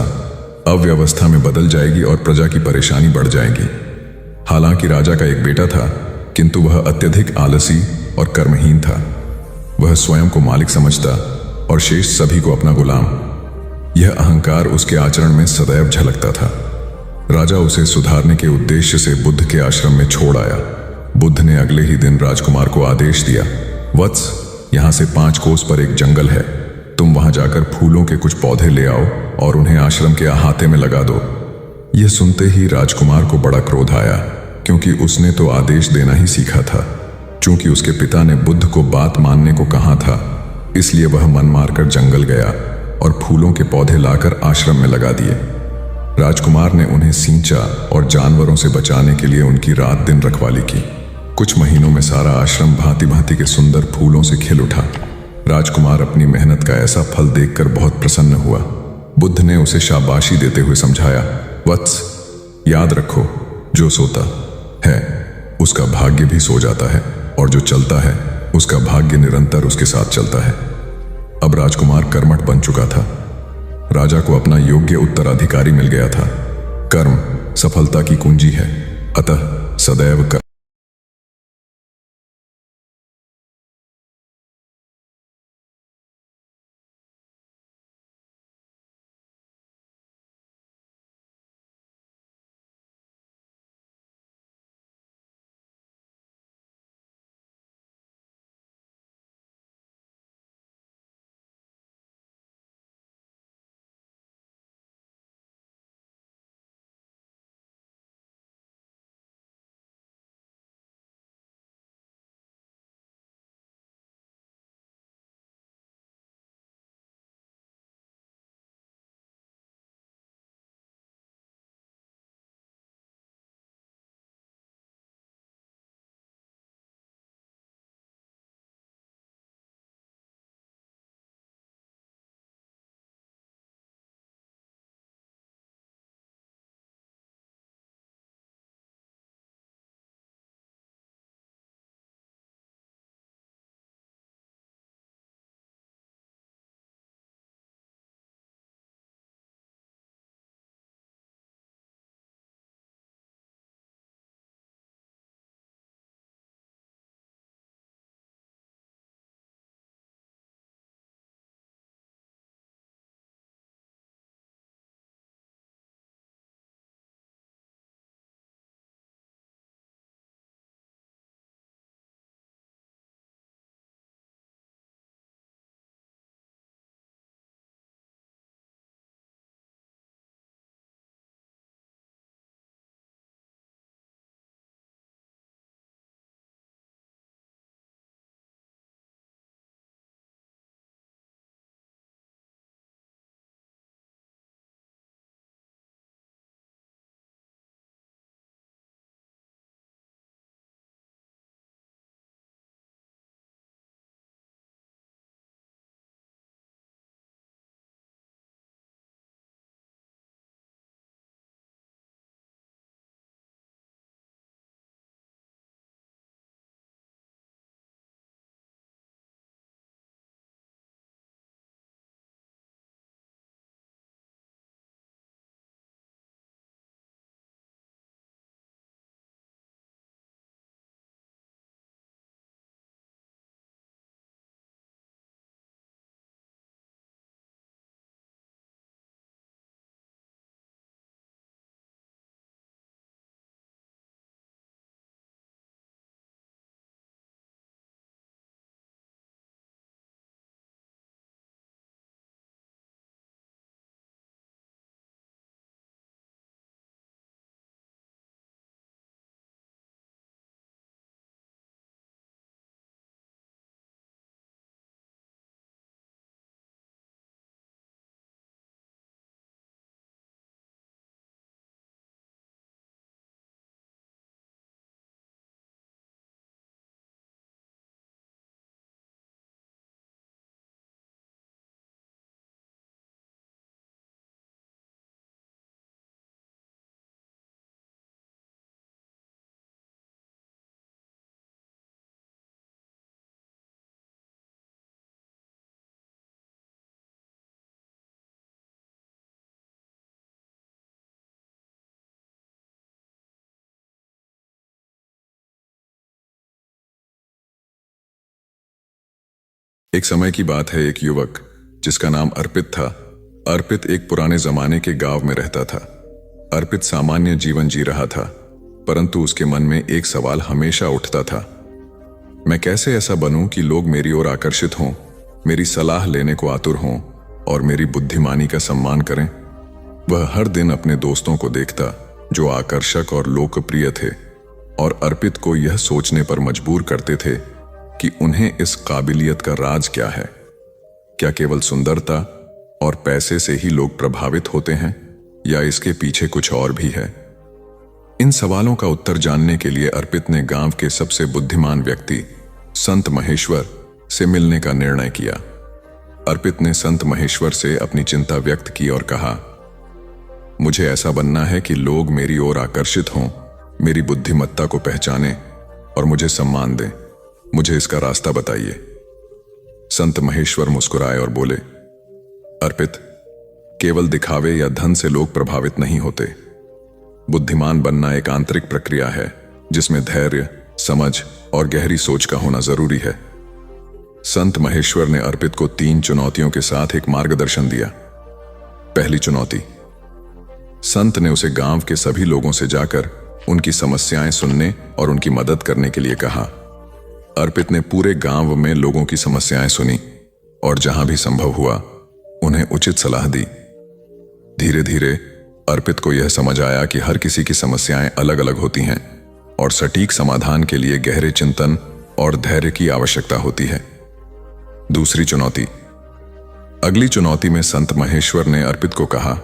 अव्यवस्था में बदल जाएगी और प्रजा की परेशानी बढ़ जाएगी। हालांकि राजा का एक बेटा था, किंतु वह अत्यधिक आलसी और कर्महीन था। वह स्वयं को मालिक समझता और शेष सभी को अपना गुलाम। यह अहंकार उसके आचरण में सदैव झलकता था। राजा उसे सुधारने के उद्देश्य से बुद्ध के आश्रम में छोड़ आया। बुद्ध ने अगले ही दिन राजकुमार को आदेश दिया, वत्स, यहां से 5 कोस पर एक जंगल है। तुम वहां जाकर फूलों के कुछ पौधे ले आओ और उन्हें आश्रम के अहाते में लगा दो। यह सुनते ही राजकुमार को बड़ा क्रोध आया, क्योंकि उसने तो आदेश देना ही सीखा था। चूंकि उसके पिता ने बुद्ध को बात मानने को कहा था, इसलिए वह मन मारकर जंगल गया और फूलों के पौधे लाकर आश्रम में लगा दिए। राजकुमार ने उन्हें सींचा और जानवरों से बचाने के लिए उनकी रात दिन रखवाली की। कुछ महीनों में सारा आश्रम भांति भांति के सुंदर फूलों से खिल उठा। राजकुमार अपनी मेहनत का ऐसा फल देखकर बहुत प्रसन्न हुआ। बुद्ध ने उसे शाबाशी देते हुए समझाया, वत्स, याद रखो, जो सोता है उसका भाग्य भी सो जाता है और जो चलता है उसका भाग्य निरंतर उसके साथ चलता है। अब राजकुमार कर्मठ बन चुका था। राजा को अपना योग्य उत्तराधिकारी मिल गया था। कर्म सफलता की कुंजी है, अतः सदैव कर्म एक समय की बात है, एक युवक जिसका नाम अर्पित था। अर्पित एक पुराने जमाने के गांव में रहता था। अर्पित सामान्य जीवन जी रहा था, परंतु उसके मन में एक सवाल हमेशा उठता था। मैं कैसे ऐसा बनूं कि लोग मेरी ओर आकर्षित हों, मेरी सलाह लेने को आतुर हों और मेरी बुद्धिमानी का सम्मान करें। वह हर दिन अपने दोस्तों को देखता जो आकर्षक और लोकप्रिय थे, और अर्पित को यह सोचने पर मजबूर करते थे कि उन्हें इस काबिलियत का राज क्या है। क्या केवल सुंदरता और पैसे से ही लोग प्रभावित होते हैं, या इसके पीछे कुछ और भी है? इन सवालों का उत्तर जानने के लिए अर्पित ने गांव के सबसे बुद्धिमान व्यक्ति संत महेश्वर से मिलने का निर्णय किया। अर्पित ने संत महेश्वर से अपनी चिंता व्यक्त की और कहा, मुझे ऐसा बनना है कि लोग मेरी ओर आकर्षित हों, मेरी बुद्धिमत्ता को पहचानें और मुझे सम्मान दें। मुझे इसका रास्ता बताइए। संत महेश्वर मुस्कुराए और बोले, अर्पित, केवल दिखावे या धन से लोग प्रभावित नहीं होते। बुद्धिमान बनना एक आंतरिक प्रक्रिया है जिसमें धैर्य, समझ और गहरी सोच का होना जरूरी है। संत महेश्वर ने अर्पित को 3 चुनौतियों के साथ एक मार्गदर्शन दिया। पहली चुनौती, संत ने उसे गांव के सभी लोगों से जाकर उनकी समस्याएं सुनने और उनकी मदद करने के लिए कहा। अर्पित ने पूरे गांव में लोगों की समस्याएं सुनी और जहां भी संभव हुआ उन्हें उचित सलाह दी। धीरे धीरे अर्पित को यह समझ आया कि हर किसी की समस्याएं अलग अलग होती हैं और सटीक समाधान के लिए गहरे चिंतन और धैर्य की आवश्यकता होती है। दूसरी चुनौती। अगली चुनौती में संत महेश्वर ने अर्पित को कहा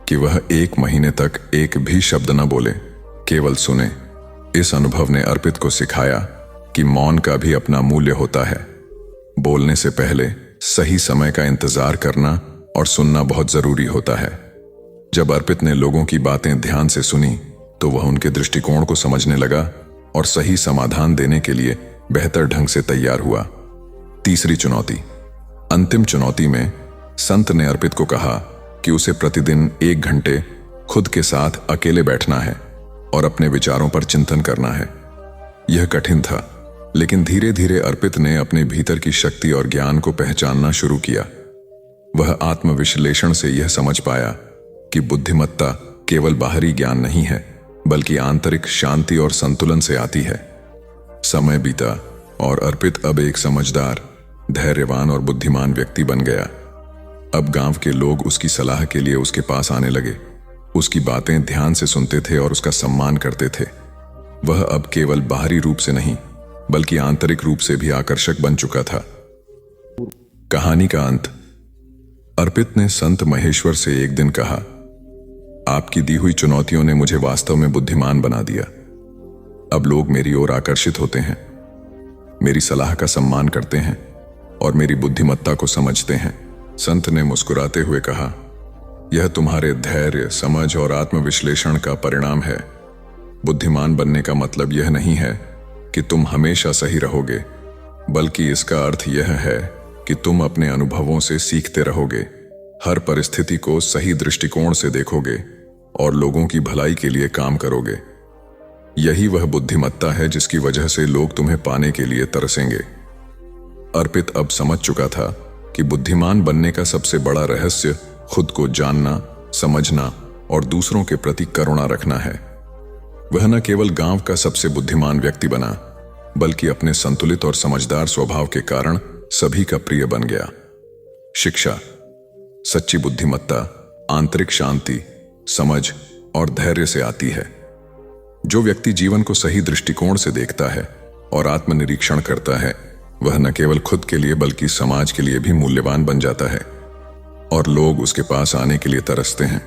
कि वह 1 महीने तक एक भी शब्द न बोले, केवल सुने। इस अनुभव ने अर्पित को सिखाया कि मौन का भी अपना मूल्य होता है। बोलने से पहले सही समय का इंतजार करना और सुनना बहुत जरूरी होता है। जब अर्पित ने लोगों की बातें ध्यान से सुनी तो वह उनके दृष्टिकोण को समझने लगा और सही समाधान देने के लिए बेहतर ढंग से तैयार हुआ। तीसरी चुनौती। अंतिम चुनौती में संत ने अर्पित को कहा कि उसे प्रतिदिन 1 घंटे खुद के साथ अकेले बैठना है और अपने विचारों पर चिंतन करना है। यह कठिन था, लेकिन धीरे धीरे अर्पित ने अपने भीतर की शक्ति और ज्ञान को पहचानना शुरू किया। वह आत्मविश्लेषण से यह समझ पाया कि बुद्धिमत्ता केवल बाहरी ज्ञान नहीं है, बल्कि आंतरिक शांति और संतुलन से आती है। समय बीता और अर्पित अब एक समझदार, धैर्यवान और बुद्धिमान व्यक्ति बन गया। अब गांव के लोग उसकी सलाह के लिए उसके पास आने लगे, उसकी बातें ध्यान से सुनते थे और उसका सम्मान करते थे। वह अब केवल बाहरी रूप से नहीं, बल्कि आंतरिक रूप से भी आकर्षक बन चुका था। कहानी का अंत। अर्पित ने संत महेश्वर से एक दिन कहा, आपकी दी हुई चुनौतियों ने मुझे वास्तव में बुद्धिमान बना दिया। अब लोग मेरी ओर आकर्षित होते हैं, मेरी सलाह का सम्मान करते हैं और मेरी बुद्धिमत्ता को समझते हैं। संत ने मुस्कुराते हुए कहा, यह तुम्हारे धैर्य, समझ और आत्मविश्लेषण का परिणाम है। बुद्धिमान बनने का मतलब यह नहीं है कि तुम हमेशा सही रहोगे, बल्कि इसका अर्थ यह है कि तुम अपने अनुभवों से सीखते रहोगे, हर परिस्थिति को सही दृष्टिकोण से देखोगे और लोगों की भलाई के लिए काम करोगे। यही वह बुद्धिमत्ता है जिसकी वजह से लोग तुम्हें पाने के लिए तरसेंगे। अर्पित अब समझ चुका था कि बुद्धिमान बनने का सबसे बड़ा रहस्य खुद को जानना, समझना और दूसरों के प्रति करुणा रखना है। वह न केवल गांव का सबसे बुद्धिमान व्यक्ति बना, बल्कि अपने संतुलित और समझदार स्वभाव के कारण सभी का प्रिय बन गया। शिक्षा। सच्ची बुद्धिमत्ता आंतरिक शांति, समझ और धैर्य से आती है। जो व्यक्ति जीवन को सही दृष्टिकोण से देखता है और आत्मनिरीक्षण करता है, वह न केवल खुद के लिए बल्कि समाज के लिए भी मूल्यवान बन जाता है और लोग उसके पास आने के लिए तरसते हैं।